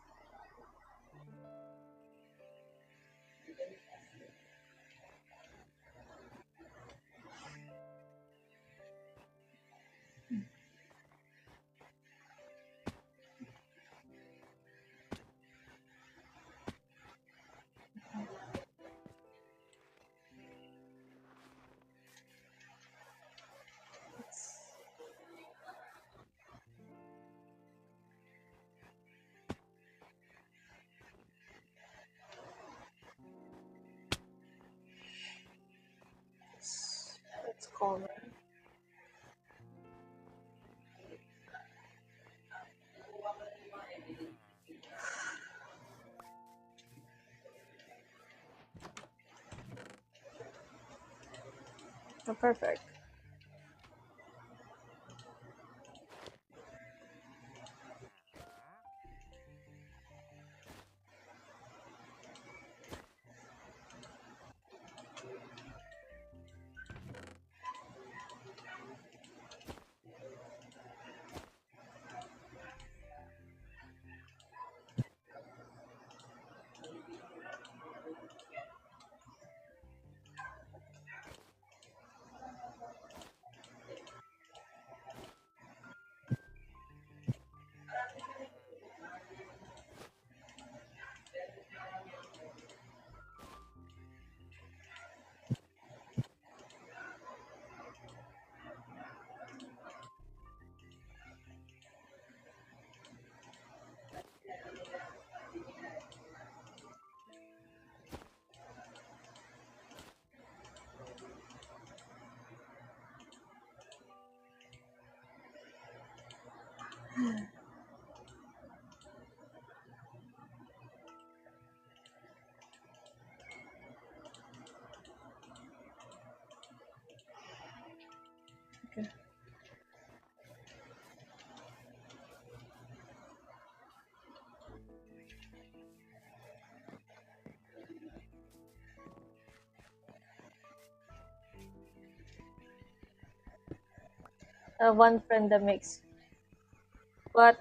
Let's call it. Oh, perfect. One friend that makes what?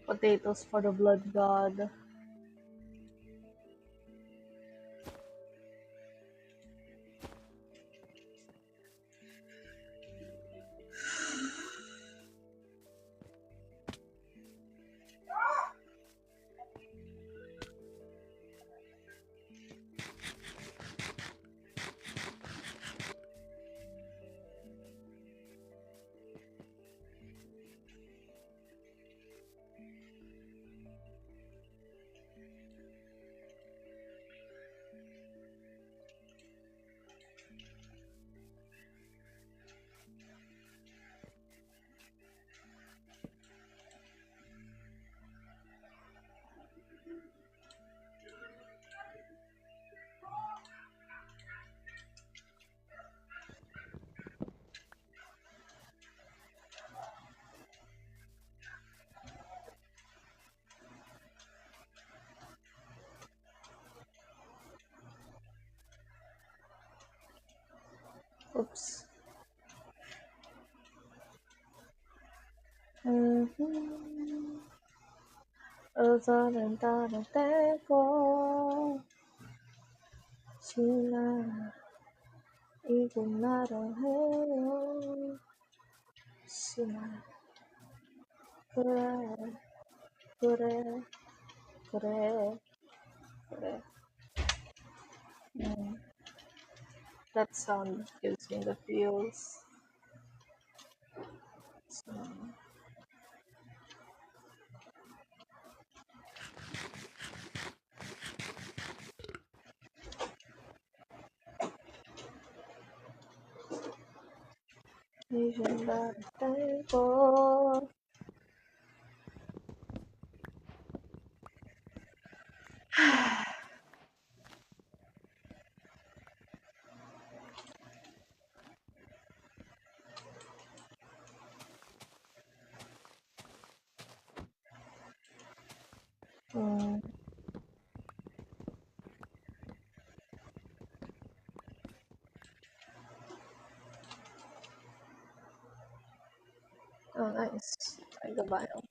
Potatoes for the blood god. Oops. Mhm. Uzonentanete ko sina igunaraheyo sina kure kure kure kure. Mm, that sound gives me the feels. So, igunarate ko. Mm, oh, nice. Tiger biome.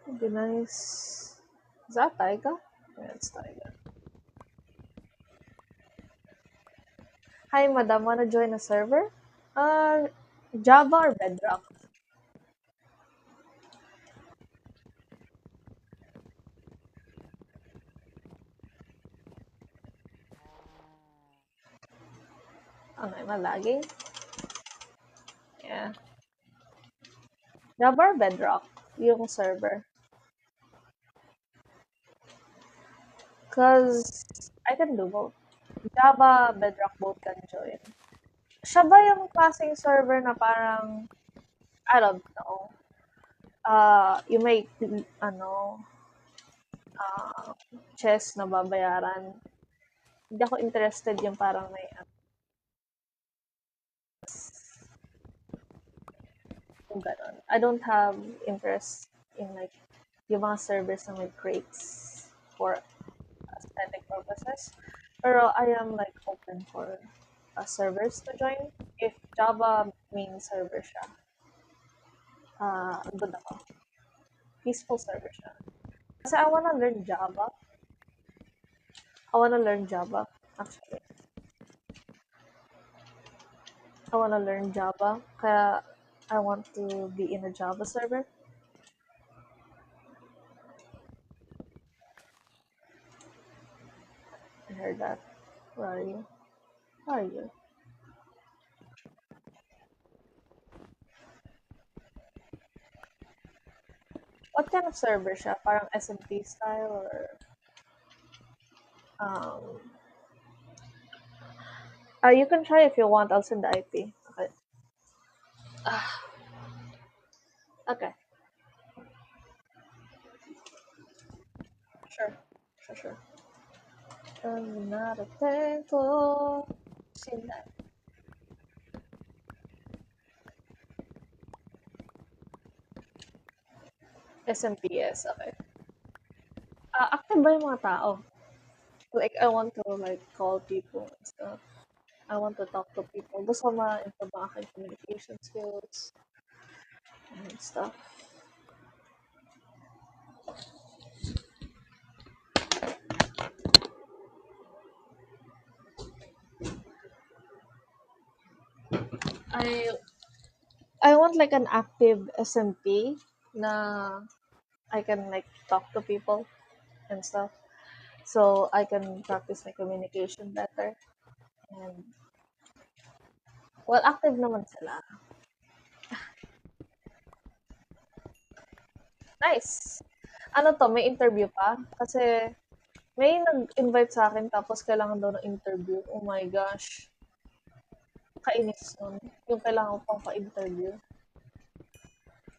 Would be nice. Is that tiger? Yeah, it's tiger. Hi, madam. Wanna join a server? Uh, Java or Bedrock? Ano, am I lagging? Yeah. Java or Bedrock? Yung server. Cause I can do both. Java, Bedrock, both can join. Siya ba yung klaseng server na parang, I don't know, you make, ano, uh, chess na babayaran. Hindi ako interested yung parang may, yung ganon. I don't have interest in like, yung mga servers na may crates for aesthetic purposes. Pero I am like open for servers to join. If Java main server siya, good ako. Peaceful server siya. Kasi I wanna learn Java. I wanna learn Java, actually. I wanna learn Java. Kaya I want to be in a Java server. I heard that. Where are you? Where are you? What kind of server siya? Parang SMP style or um you can try if you want. I'll send the IP. Okay. Okay. Sure. Sure, sure. Not a thankful. Seen that. SMPS. Okay. Active ba yung mga tao? Like, I want to, like, call people and stuff. I want to talk to people. Gusto ko ma-improve ang aking communication skills and stuff. I I want like an active SMP na I can like talk to people and stuff. So I can practice my communication better. And well, active naman sila. Nice. Ano to, may interview pa? Kasi may nag-invite sa akin tapos kailangan daw ng interview. Oh my gosh. Kainis nun. Yung kailangan ko pang pa-interview.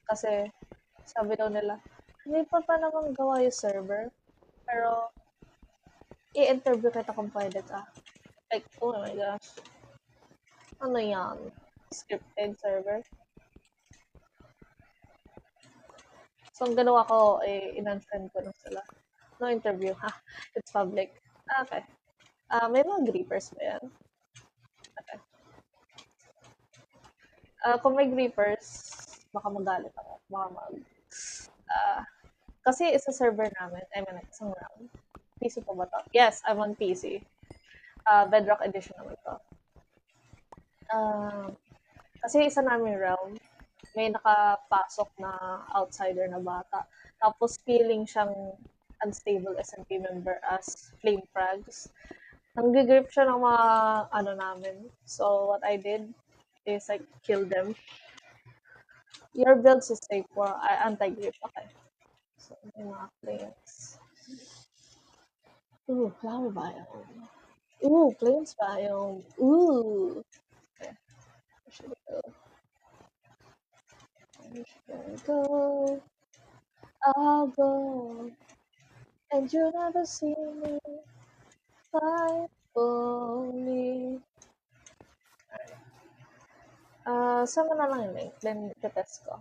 Kasi sabi daw nila, hindi pa naman gawa yung server. Pero i-interview kita kung pwede ka. Like, oh my gosh. Ano yan? Scripted server? So, ang ginawa ko, in-unfriend ko na sila. No interview, ha? It's public. Okay. May mga grippers ba yan? Okay. Kung may grippers, baka magalit ako. Baka uh, kasi isa server namin, I mean, isang round. PC pa ba to? Yes, I'm on PC. Bedrock Edition naman to. Uh, kasi isa namin round, may nakapasok na outsider na bata. Tapos feeling siyang unstable SMP member as flame frags. Nang-grip siya ng mga ano namin. So what I did is like kill them. Your builds is safe for anti-grip. Okay. So may mga planes. Ooh, flower biome. Ooh, plains biome. Ooh. Okay. Where should we go? Where should we go? I'll go. And you never see me fight for me. Saan mo na lang yung link? Then, test ko.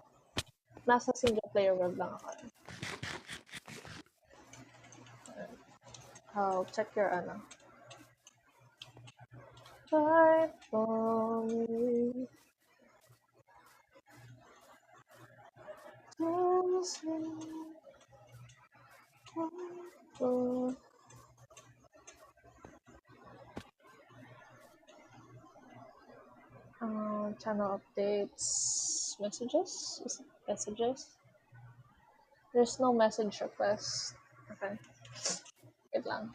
Nasa single player world lang ako. I'll check your ano. Fight for me. Promise me. Fight for channel updates. Messages? Is it messages? There's no message request. Okay. Wait lang.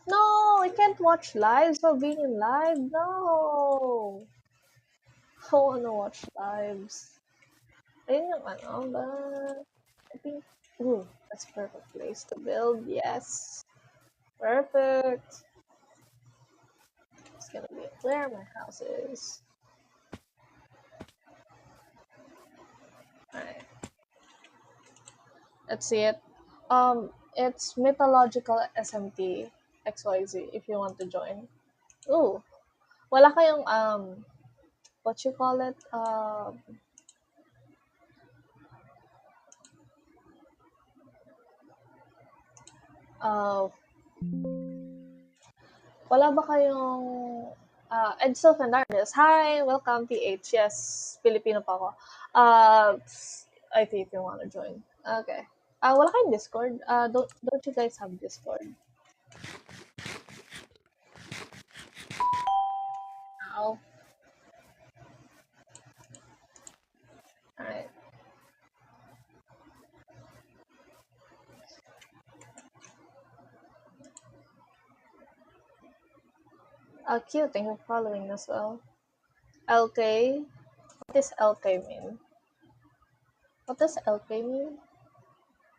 No, I can't watch lives for being in live. No. I wanna watch lives. Ayun yung ano, but I think, ooh, that's a perfect place to build. Yes. Perfect. It's gonna be where my house is. Alright. Let's see it. It's Mythological SMT XYZ if you want to join. Ooh. Wala kayong, what you call it? Wala ba kayong Edsel Fernandez? Hi! Welcome, PH. Yes, Filipino pa ako. I think if you want to join. Okay. Wala kayong Discord? Don't you guys have Discord? Ow. Alright. Cute. Thank you for following as well. LK? What does LK mean? What does LK mean?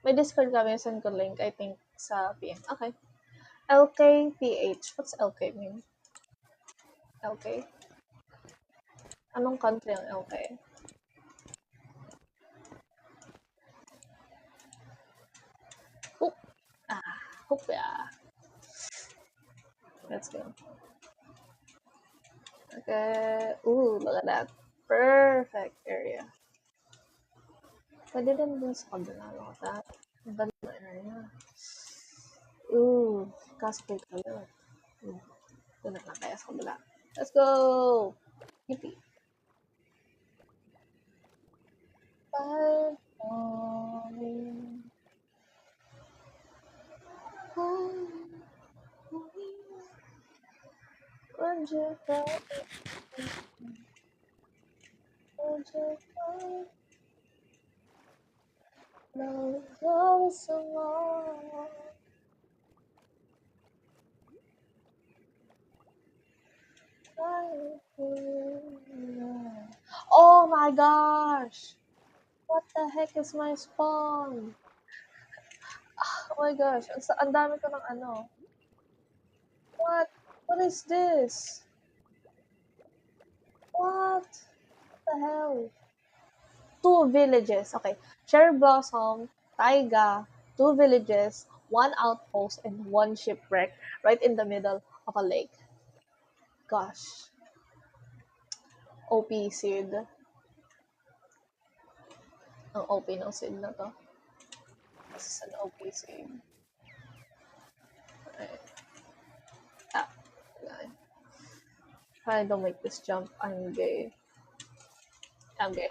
May Discord kami, send ko link, I think, sa PM. Okay. LKPH. What's LK mean? LK? Anong country ang LK? Hoop! Hoop ya! Let's go. Okay. Ooh, look at that. Perfect area. Pwede din dun sa kabila. Look at that. Ang ganda area. Ooh, cosplay pala. Doon na lang kaya sa kabila. Let's go! Yippee! Bye, morning. Would you go? Would you go? No, love is so long. Oh my gosh! What the heck is my spawn? Oh my gosh, ang dami ko ng ano. What? What is this? What the hell? 2 villages. Okay. Cherry Blossom, Taiga, 2 villages, 1 outpost, and 1 shipwreck right in the middle of a lake. Gosh. OP seed. Ang OP ng seed na to. This is an OP seed. Alright. Ah. If I don't make this jump, I'm gay. I'm gay.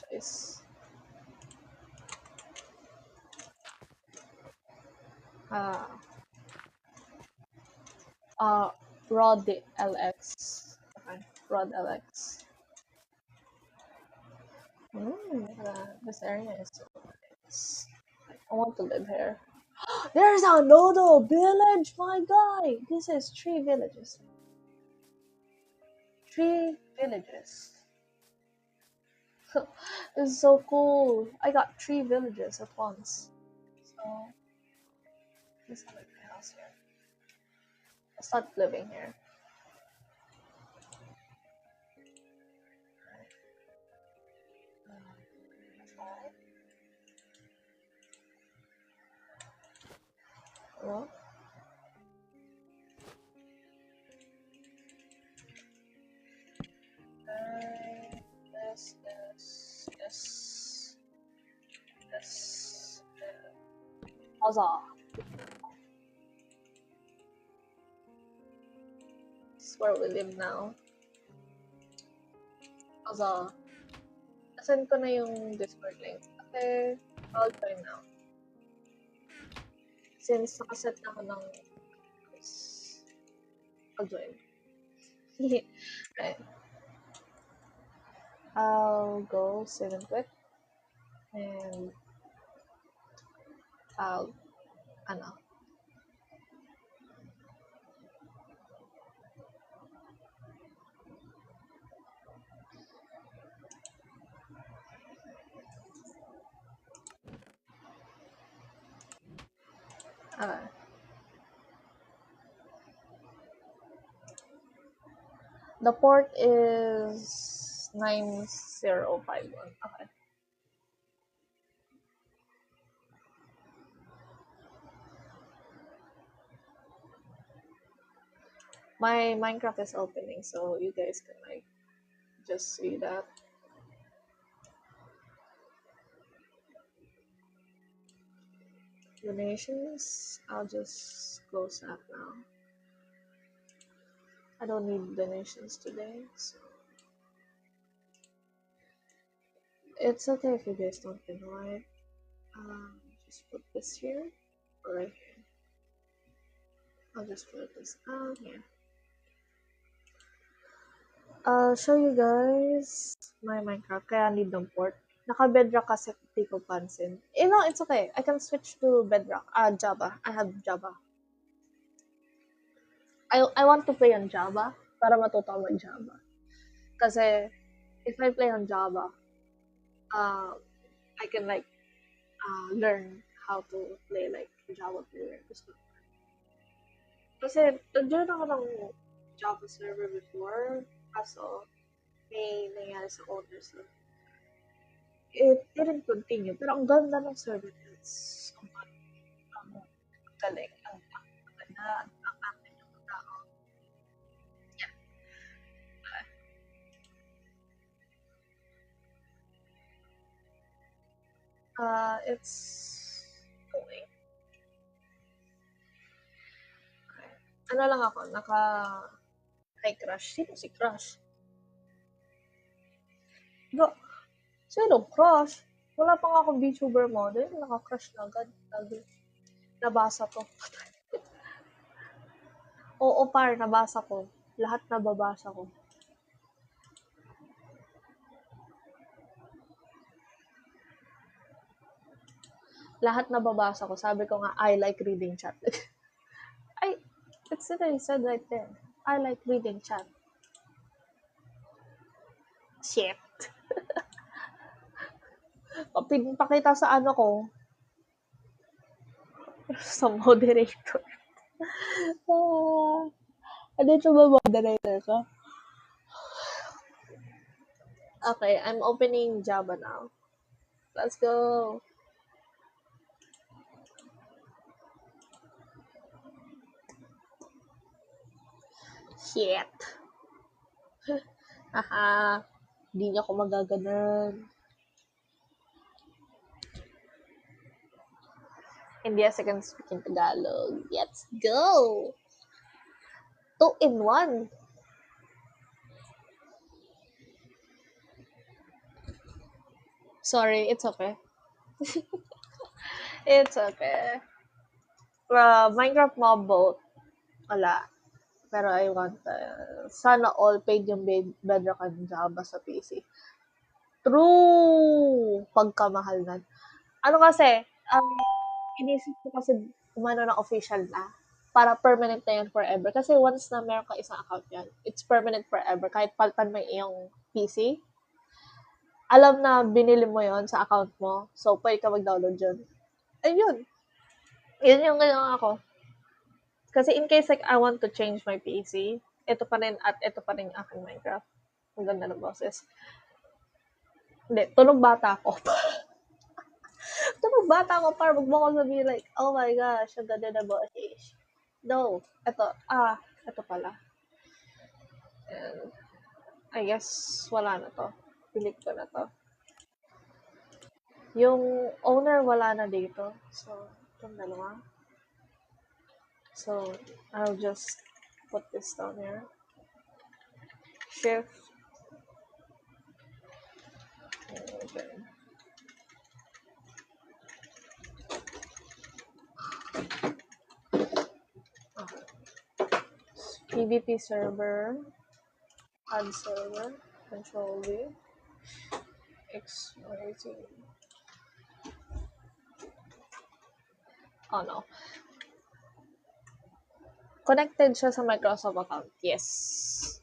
Choice. Rod LX. Okay. Rod LX. This area is so nice. I want to live here. There's a Nodo village, my guy. This is 3 villages. 3 villages. This is so cool. I got 3 villages at once. So, let's have my house here. I'll start living here. Hello? Yes, yes, yes, yes. Huzzah! This is where we live now. Huzzah! Send ko na yung Discord link. Okay, I'll join now. Since nakaset na ako ng I'll join. Right. I'll go save and quit. And I'll ano. Okay. The port is 9051. Okay. My Minecraft is opening, so you guys can like just see that. Donations, I'll just close that now. I don't need donations today, so it's okay if you guys don't invite. Just put this here or right here. I'll just put this out here. I'll show you guys my Minecraft. Kaya need ng port. Naka-bedrock kasi di ko pansin. No, it's okay. I can switch to bedrock. Java. I have Java. I want to play on Java para matuto mag Java. Kasi if I play on Java, uh, I can like learn how to play like Java player. Kasi nag-join ako ng Java server before, kaso may nangyari sa owners na. It didn't continue, pero ang ganda ng server nila. Ang galing, ang ganda, ang active ng mga tao. It's going. Ano lang ako, naka-high crush. Sino si Crush? Bro, sino crush? Wala pa nga akong VTuber model, naka-crush na agad. Nabasa ko. Oo, par, nabasa ko. Lahat nababasa ko. Lahat nababasa ko. Sabi ko nga, I like reading chat. It's literally said right there. I like reading chat. Shit. Pakita sa ano ko, sa moderator. Dito ba moderator ka? Okay, I'm opening Java now. Let's go. Shit. Haha. Hindi niya ako magaganan. Hindi I can speak in Tagalog. Let's go. 2 in 1. Sorry, it's okay. It's okay. Minecraft mob boat. Wala. Pero I want, sana all paid yung Bedrock and Java sa PC. True! Pagkamahal na. Ano kasi, inisip ko kasi umano na official na. Para permanent na yan forever. Kasi once na meron ka isang account yan, it's permanent forever. Kahit paltan mo yung PC, alam na binili mo yon sa account mo. So, pwede ka mag-download yun. Ayun. Yun yung ginawa ako. Kasi in case like I want to change my PC, ito pa rin at ito pa rin yung aking Minecraft. Ang ganda ng boses. Hindi, tulog bata ako. Tulog bata ako para wag mo ko sabihin like, oh my gosh, ang ganda ng boses. No, ito pala. And I guess wala na to. Delete ko na to. Yung owner wala na dito. So, itong dalawa. So, I'll just put this down here. Shift. Okay. PvP server. Add server. Control V. XYZ. Oh no. Connected siya sa Microsoft account. Yes.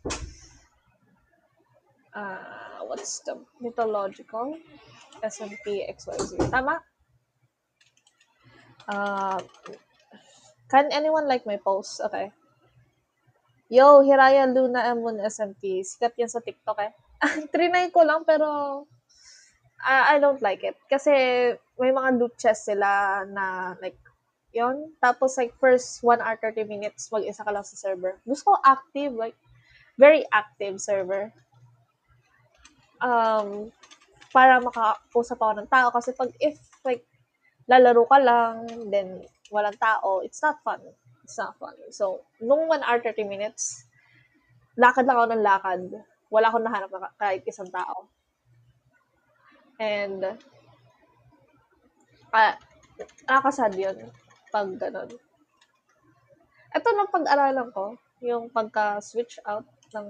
What's the mythological? SMP XYZ. Tama? Can anyone like my post? Okay. Yo, Hiraya Luna M1 SMP. Sikat yan sa TikTok eh. Trinay ko lang pero I don't like it. Kasi may mga loot chests sila na like yon. Tapos like first 1 hour 30 minutes mag-isa ka lang sa server. Gusto ko active, like very active server. Para makausap ako ng tao kasi pag if like lalaro ka lang then walang tao, it's not fun. It's not fun. So, nung 1 hour 30 minutes, lakad lang ako ng lakad. Wala akong nahanap na kahit isang tao. And nakakasad yun pag ganun. Ito na pag-aralan ko, yung pagka-switch out ng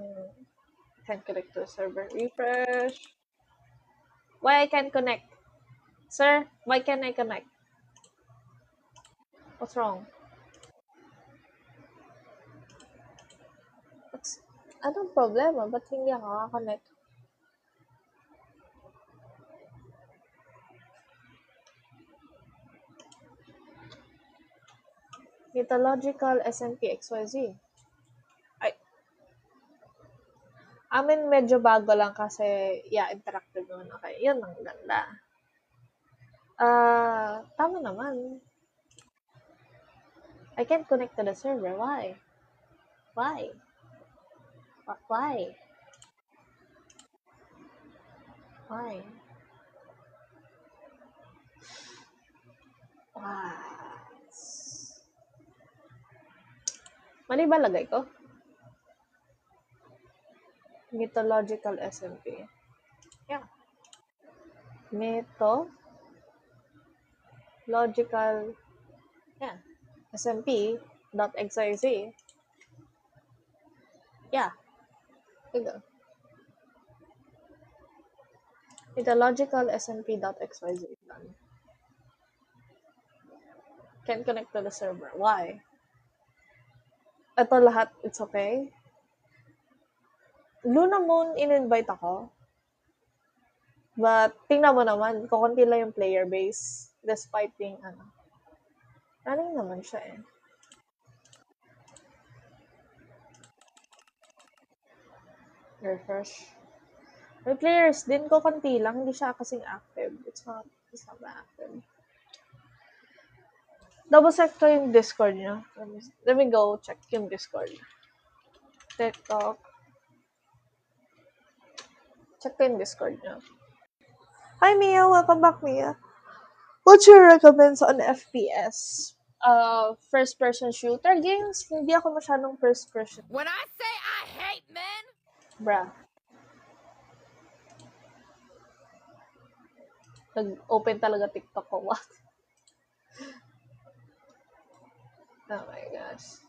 can't connect to server. Refresh. Why I can't connect? Sir, why can't I connect? What's wrong? Anong problema? Ba't hindi ako makakonect? Mythological SMP XYZ. Ay, amin medyo bago lang kasi, yeah, interactive naman. Okay, yun ang ganda. Tama naman. I can't connect to the server. Why? Why? Why? Why? Why? Mali ba lagay ko? Mythological SMP. Yeah. Mythological, yeah. SMP.xyz. Yeah. Ito. Mythological SMP.xyz. Done. Can't connect to the server. Why? Ito lahat, it's okay. Luna Moon, in-invite ako. But, tingnan mo naman, kukunti lang yung player base. Despite being, running naman siya eh. Refresh. May players din, kukunti lang. Hindi siya kasing active. It's not active. Double check ko yung Discord niya. Let me go check yung Discord. TikTok. Check ko yung Discord niya. Hi Mia, welcome back Mia. What's your recommends on FPS? First-person shooter games? Hindi ako masyadong first-person. When I say I hate men, Bruh. Nag-open talaga TikTok ko. What? Oh my gosh.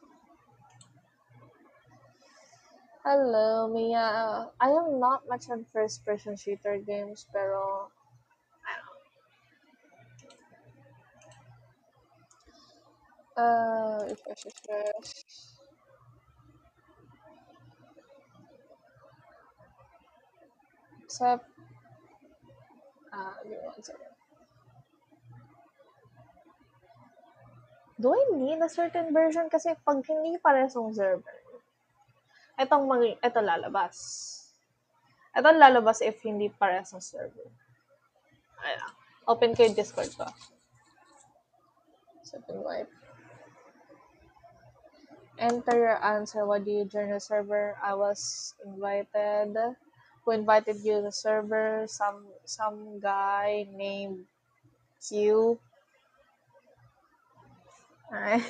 Hello, Mia. I am not much on first-person shooter games, pero refresh. Except, give me 1 second. Do I need a certain version? Kasi pag hindi parehas yung server, ito lalabas. Ito lalabas if hindi parehas yung server. Ayan. Open ko yung Discord ko. Open wipe. Enter your answer. Why do you join the server? I was invited. Who invited you to the server? Some guy named Q. Alright.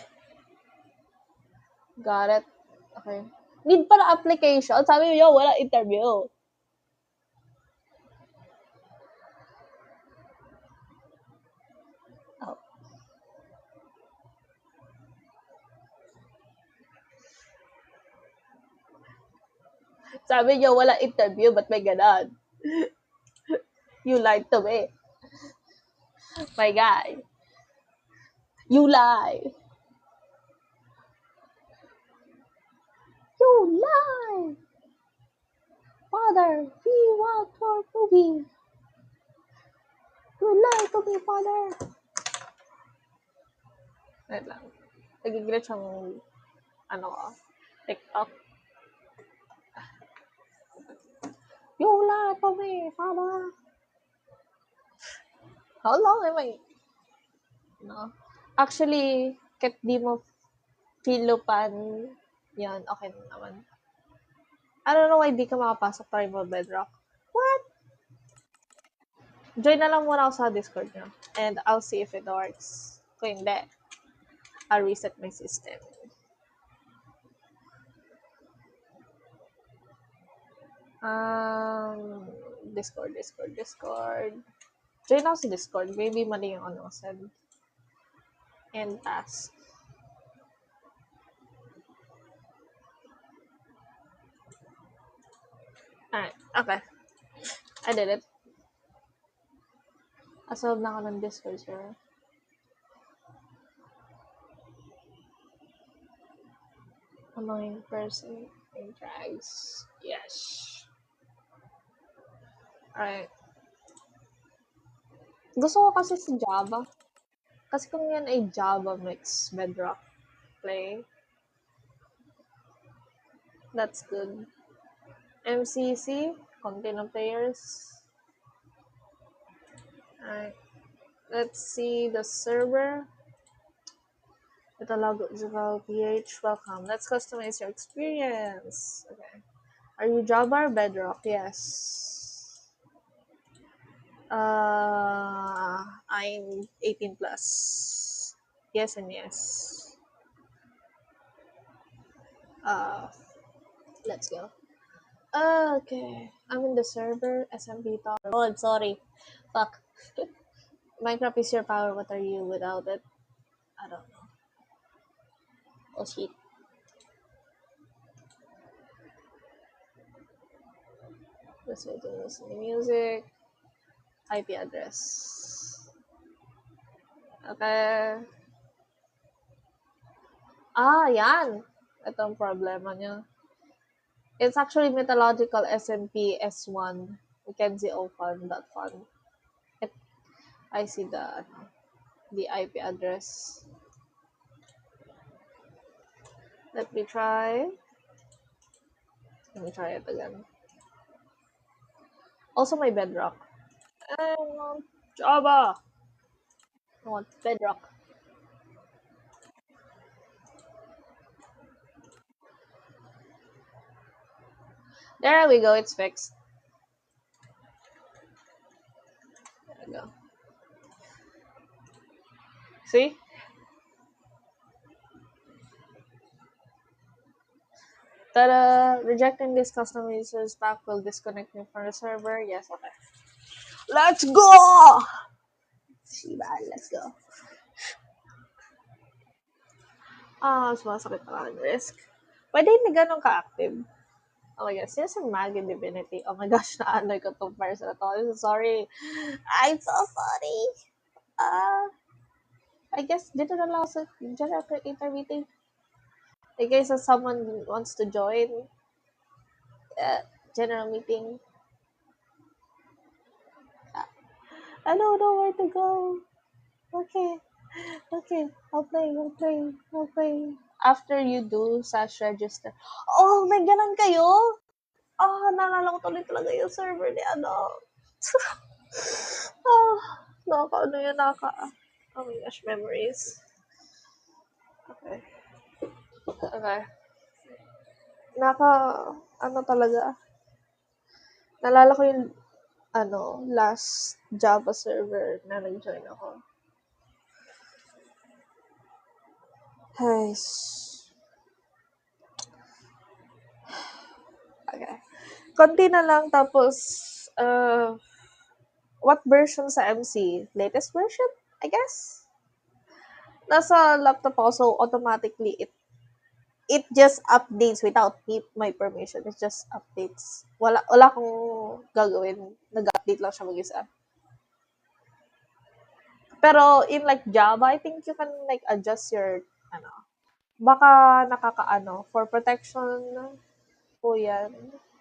Got it. Okay. Need pala application. Sabi niyo, wala interview. Oh. Sabi niyo, wala interview. Ba't may ganon? You lied to me. My guy. You lie. You lie. Father, we want your movie. You lie to me, father. Wait lang. Nag-glitch ang TikTok. You lie to me, father. How long am I? No. Actually, kahit di mo pilupan, yan, okay naman. I don't know why di ka makapasok Primal Bedrock. What? Join na lang muna ako sa Discord nyo. And I'll see if it works. Kung hindi, I'll reset my system. Discord. Join ako sa Discord. Maybe mali yung send. And task. Alright, okay. I did it. Asolve na ako ng Discord, sir. Annoying person in drags. Yes. Alright. Gusto ko kasi sa Java. Kasi kung yan ay Java mix Bedrock, play. That's good. MCC, container players. Alright. Let's see the server. Metalogical PH, welcome. Let's customize your experience. Okay. Are you Java or Bedrock? Yes. I'm 18 plus. Yes and yes. Uh, let's go. Okay. I'm in the server, SMP Tower. Oh, I'm sorry. Fuck. Minecraft is your power. What are you without it? I don't know. Oh shit. Let's go to listen to music. IP address. Okay. Yan. Ito ang problema niya. It's actually mythological SMP S1. Mackenzie Ofan, that fun. I see the IP address. Let me try. Let me try it again. Also my bedrock. I want Java. I want bedrock. There we go, it's fixed. There we go. See? Tada! Rejecting this custom user's pack will disconnect me from the server. Yes, okay. Let's go! Shiba, let's go. Sumasakit na lang ang risk. Pwede hindi ganun ka-active. Oh my gosh, since I'm Mag in Divinity, oh my gosh, na-annoy ko tong person na to. I'm so sorry. I'm so sorry. I guess dito na lang ako sa general creator meeting. In case someone wants to join general meeting. I don't know where to go. Okay. I'll play. After you do slash register. Oh, may ganun kayo? Naalala ko tuloy talaga yung server ni oh my gosh, memories. Okay. Talaga. Naalala ko yung, last Java server na nag-join ako. Okay. Konti na lang, tapos, what version sa MC? Latest version, I guess? Nasa laptop ako, so automatically, it just updates without my permission. It just updates. Wala akong gagawin. Nag-update lang siya mag-isa. Pero in like Java, I think you can like adjust your, baka for protection po yan.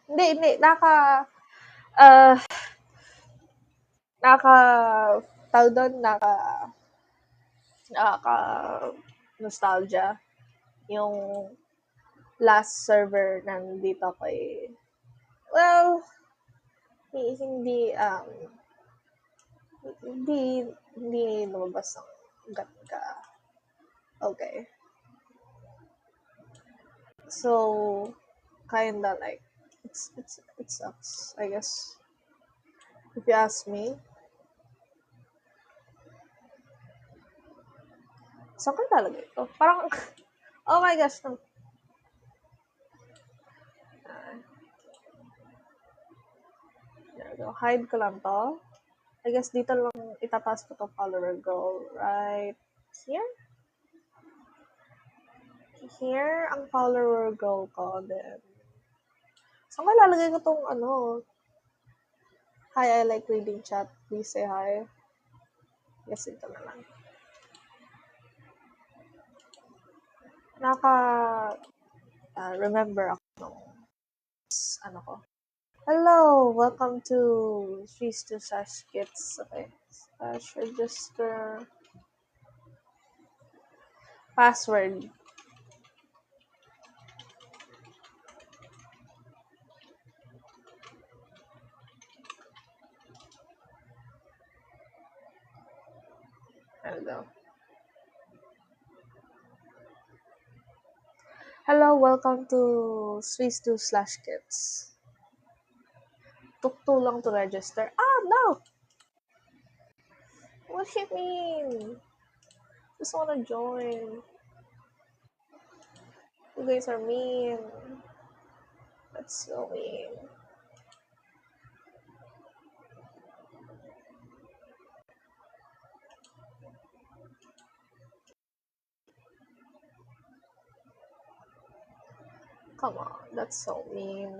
Hindi, uh, tawag doon, nostalgia. Yung last server nandito kay, well, hindi lumabas ng ganun ka. Okay. So, kinda like, it sucks, I guess. If you ask me. Saan ko lalagay ito? Parang, oh my gosh, no. There we go. Hide ko lang to. I guess dito lang itataas ko to follower goal. Right here? Here, ang follower goal ko. Then, saan ko lalagay ko tong hi, I like reading chat. Please say hi. Yes, ito na lang. Remember ako nung ko. Hello, welcome to Feast to Sash Kits. Okay. Slash register. Password. Hello, welcome to Swiss 2 slash kids. Took too long to register. Ah, no! What do you mean? Just wanna join. You guys are mean. That's so mean. Come on, that's so mean.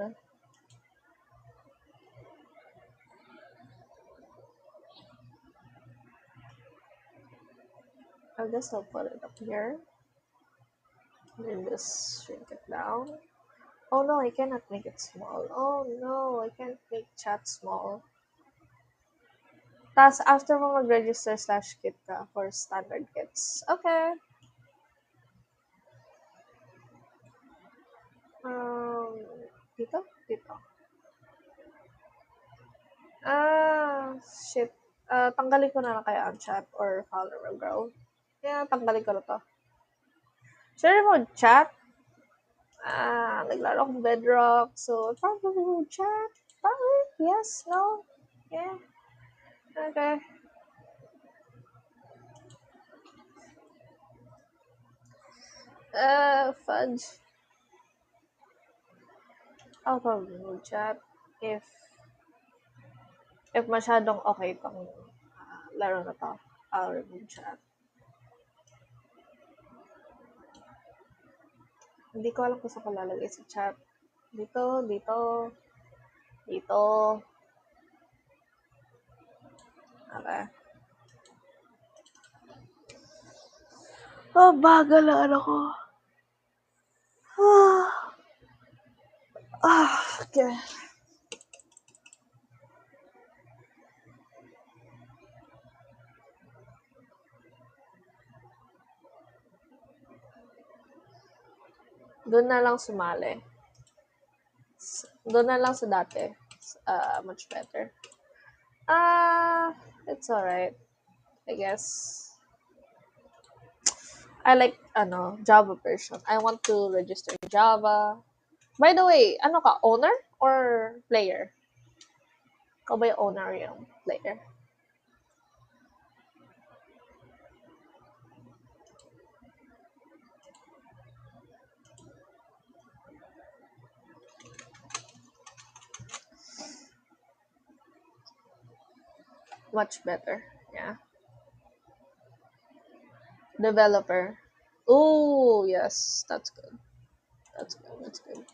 I guess I'll put it up here. Then just shrink it down. Oh no, I cannot make it small. Oh no, I can't make chat small. Tas after mo mag-register slash kit ka for standard kits. Okay. Um, dito? Dito. Ah, shit. Tanggalin ko na lang kaya ang chat or follower girl. Yeah, tanggalin ko na to. Sure mo chat? Naglaro akong Bedrock, so probably will chat. Probably, yes, no, yeah, okay. Fudge. I'll probably will chat if masyadong okay tong laro na to. I'll remove chat. Hindi ko alam kung saan ko lalagay sa chat. Dito, dito, dito. Okay. Oh, bagal ang ano ko. Okay. Doon na lang sumali. Doon na lang sa dati. Much better. It's alright. I guess. I like, Java version. I want to register in Java. By the way, ano ka, owner or player? Ikaw ba yung owner yung player? Much better. Yeah. Developer. Oh, yes. That's good. That's good. That's good.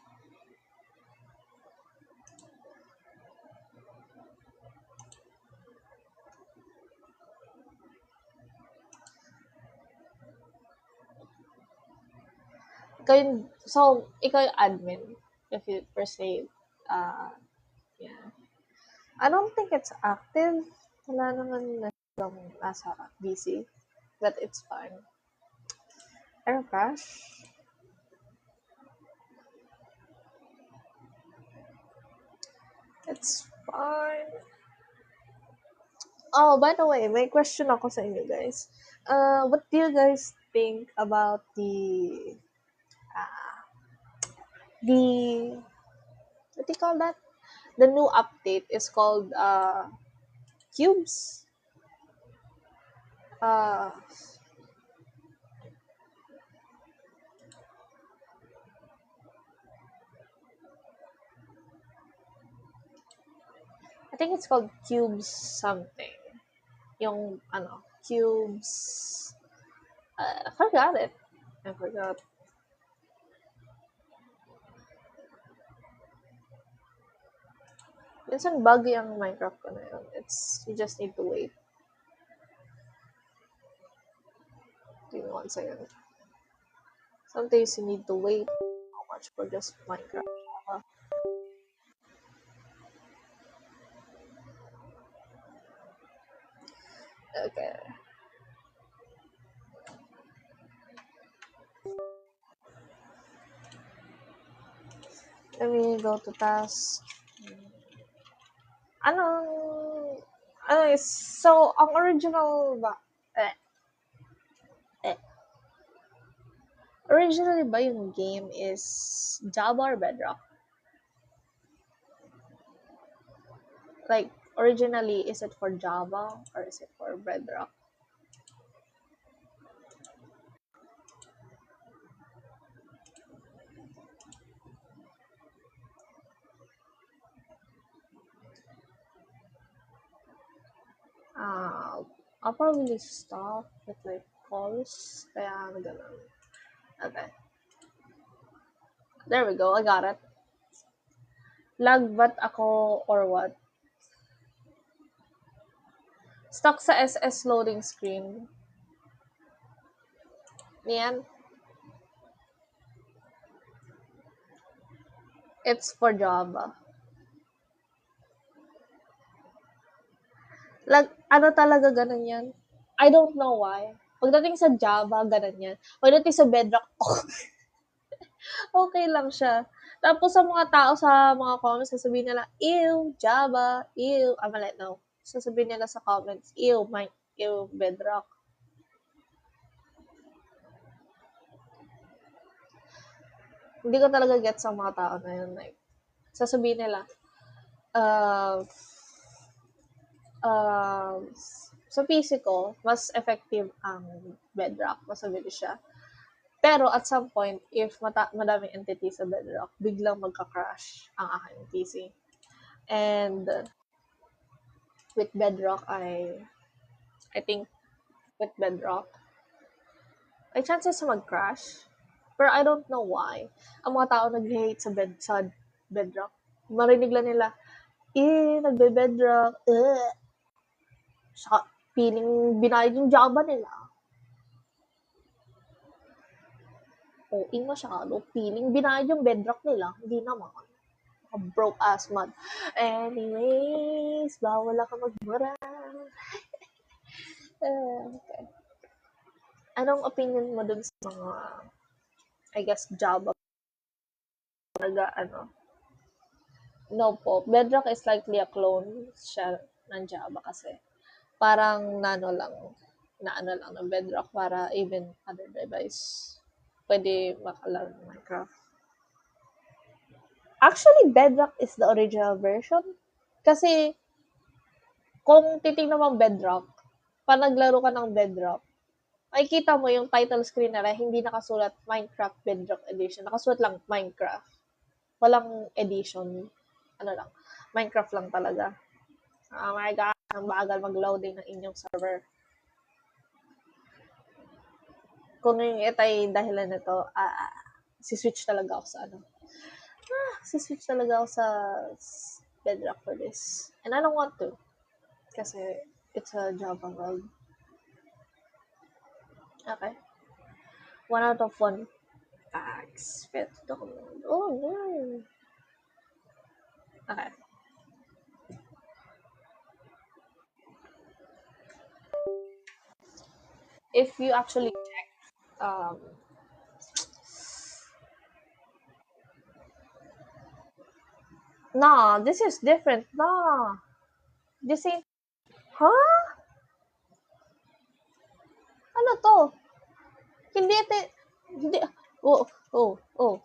Ikaw yung admin. If you per se, yeah. I don't think it's active. Wala naman na nasa BC. But it's fine. Air crash? It's fine. Oh, by the way, may question ako sa inyo guys. What do you guys think about the what do you call that? The new update is called Cubes. Uh, I think it's called Cubes something. Yung Cubes. I forgot it. I forgot. Minsan buggy ang Minecraft ko na yun. You just need to wait. Give me 1 second. Sometimes you need to wait so much for just Minecraft. Okay. Let me go to task. So, ang original ba? Eh, eh. Originally ba yung game is Java or Bedrock? Like, originally, is it for Java or is it for Bedrock? I'll probably stop with like calls. Kaya ganun. Okay. There we go. I got it. Lag ba't ako or what? Stuck sa SS loading screen. Yan. It's for Java. Ano talaga ganun yan? I don't know why. Pagdating sa Java, ganun yan. Pagdating sa Bedrock, okay lang siya. Tapos sa mga tao sa mga comments, sasabihin nila, ew, Java, ew. Mali, no. Sasabihin nila sa comments, ew, Bedrock. Hindi ko talaga get sa mga tao na yun. Like, sasabihin nila, uh, uh, sa PC ko, mas effective ang Bedrock. Mas mabilis siya. Pero at some point, if madaming entity sa Bedrock, biglang magka-crash ang aking PC. And with Bedrock, I think with Bedrock, may chances na mag-crash. Pero I don't know why. Ang mga tao nag-hate sa Bedrock. Marinig lang nila, nagbe-Bedrock, Saka, feeling binayad yung Java nila. OA masyado. Feeling binayad yung Bedrock nila. Hindi naman. Broke ass mud. Anyways, bawal ako magmura. Okay. Anong opinion mo dun sa mga, I guess, Java? No po. Bedrock is likely a clone siya ng Java kasi. Parang naano lang ng Bedrock para even other device pwede makalaro ng Minecraft. Actually, Bedrock is the original version. Kasi, kung titignan mo ang Bedrock, pag naglaro ka ng Bedrock, makikita mo yung title screen nila, hindi nakasulat Minecraft Bedrock Edition. Nakasulat lang Minecraft. Walang edition. Ano lang. Minecraft lang talaga. Oh my God. Ang bagal mag-loading ng inyong server. Kung yung itay dahilan nito, si-switch talaga ako sa si-switch talaga ako sa Bedrock for this. And I don't want to. Kasi it's a Java world. Okay. 1 out of 1. Expect download. Oh, no. Okay. If you actually check, nah, this is different. Nah. This ain't, huh? Ano to? Hindi ito, hindi, oh, oh, oh.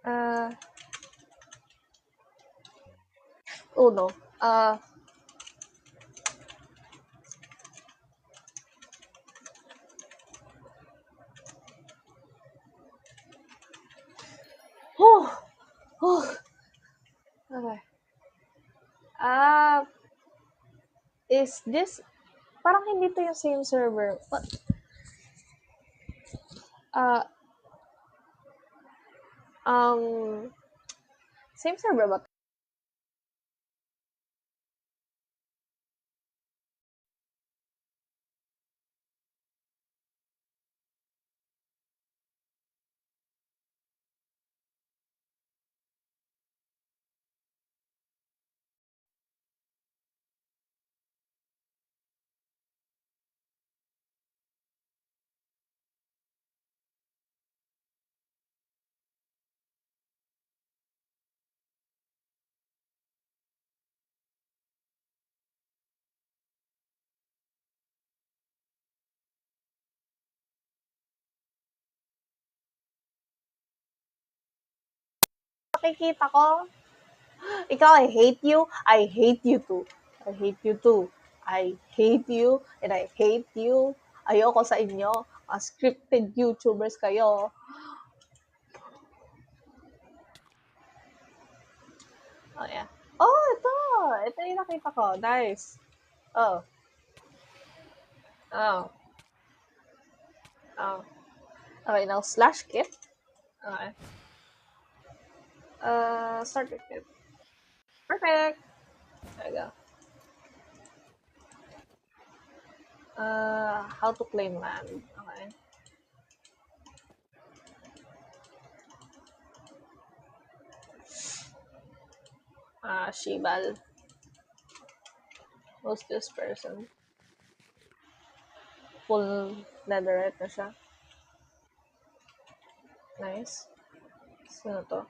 Uh, oh no. Oh, oh. Okay. Is this, parang hindi to yung same server. What? Uh, um, same server ba? Nakikita ko. Ikaw, I hate you. I hate you too. I hate you too. I hate you and I hate you. Ayoko sa inyo. Scripted YouTubers kayo. Oh, yeah. Oh, ito. Ito yung nakita ko. Nice. Oh. Oh. Oh. Okay, now slash kit. Okay. Starter kit. Perfect. There you go. How to claim land. Okay. Shibal. Who's this person? Full netherite na siya. Nice. Sino to?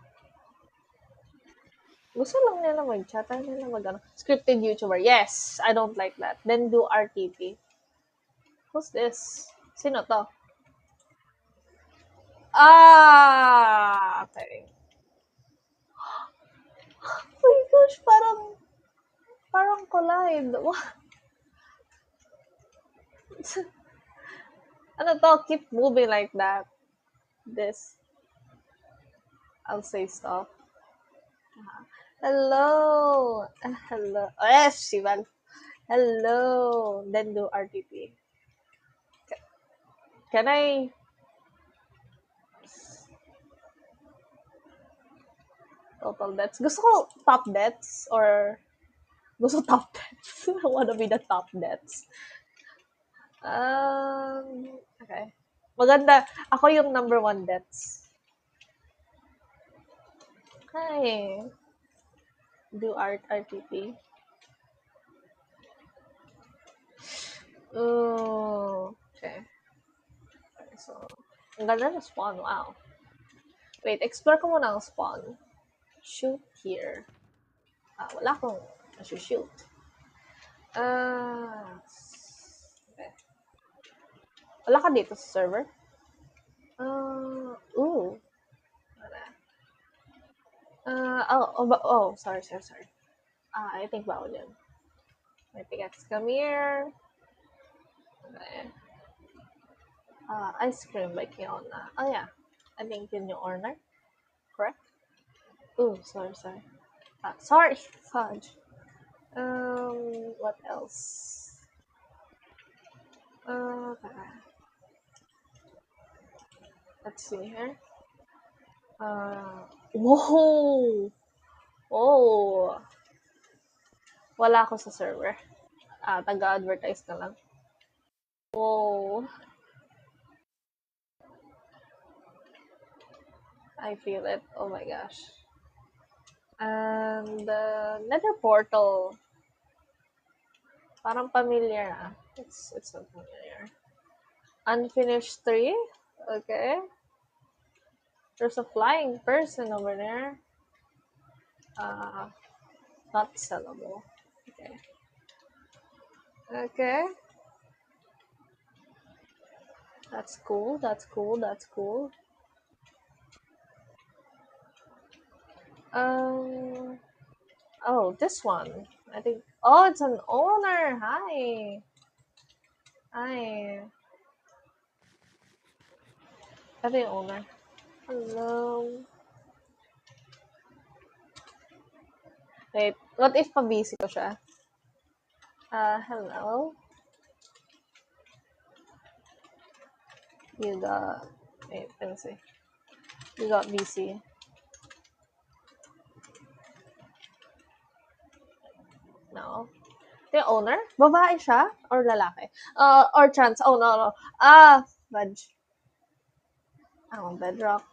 Gusto lang nila mag-chat. Ayaw nila mag-ano. Scripted YouTuber. Yes! I don't like that. Then do RTP. Who's this? Sino to? Okay. Oh my gosh, parang collide. Ano to? Keep moving like that. This. I'll say stuff. Hello. Hello. Oh, yes, Shivan. Hello. Then do RTP. Can I? Total deaths. Gusto ko top deaths or gusto top deaths. I wanna be the top deaths. Okay. Maganda. Ako yung number 1 deaths. Hi. Do RTP. Okay. So, ang ganda na spawn. Wow. Wait, explore ko muna ang spawn. Shoot here. Wala akong shoot. Okay. Wala ka dito sa server? Sorry. I think bawal yun. My pickaxe, come here. Okay. Ice cream by Kiona. Oh yeah. I think yun yung order. Correct? Sorry. Sorry, fudge. What else? Okay. Let's see here. Whoa! Oh! Wala ako sa server. Taga-advertise na lang. Whoa! I feel it. Oh my gosh. And the nether portal. Parang familiar ah. It's not familiar. Unfinished 3? Okay. There's a flying person over there. Not sellable. Okay. That's cool. Oh, this one. I think. Oh, it's an owner. Hi. Ito yung owner. Hello. Wait, what if pa-busy ko siya? Hello. You got. Wait, let me see. You got busy. No. Ito yung owner? Babae siya? Or lalaki? Or trans? Oh, no. Badge. Bedrock.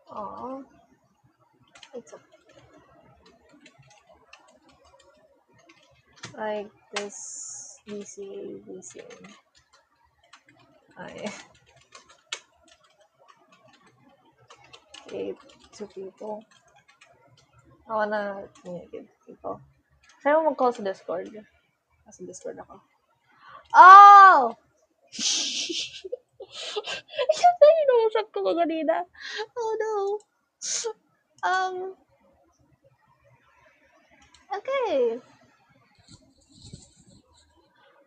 Oh. It's like this VC. I gave to people. I wanna communicate to people. Try mo mag-call sa Discord. Nasa Discord ako. Oh! Yan na inuusap ko kanina. Oh no. Um, okay.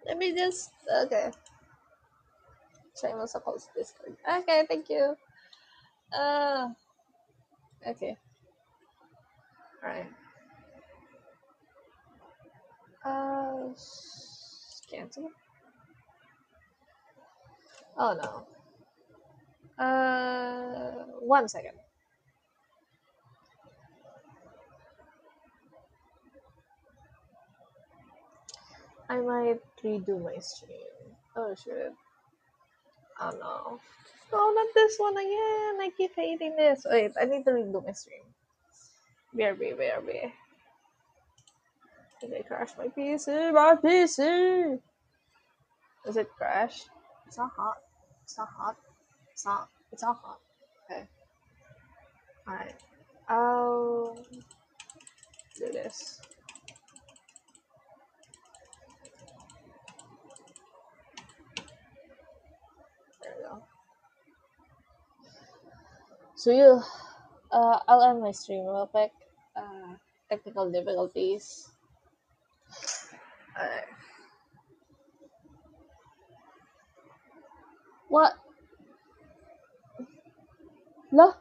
Let me just, okay. Try mo sa post Discord. Okay, thank you. Uh, okay. Alright. Uh, cancel? Oh no. 1 second. I might redo my stream. Oh shit. Oh no. No, not this one again. I keep hating this. Wait, I need to redo my stream. BRB, BRB. Did I crash my PC? My PC! Is it crash? It's not hot. It's not hot. It's not hot. Okay. Alright. I'll do this. There we go. So you, I'll end my stream real quick. Technical difficulties. Alright. What? La?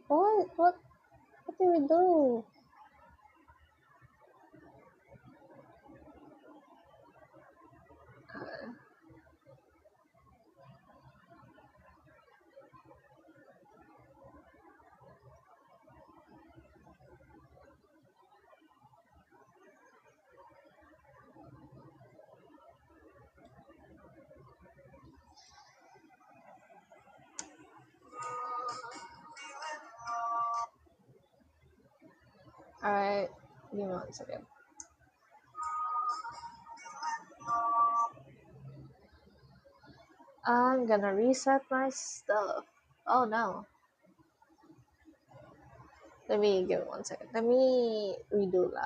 What? What do we do? Alright. Give me 1 second. I'm gonna reset my stuff. Oh no. Let me give it 1 second. Let me redo that.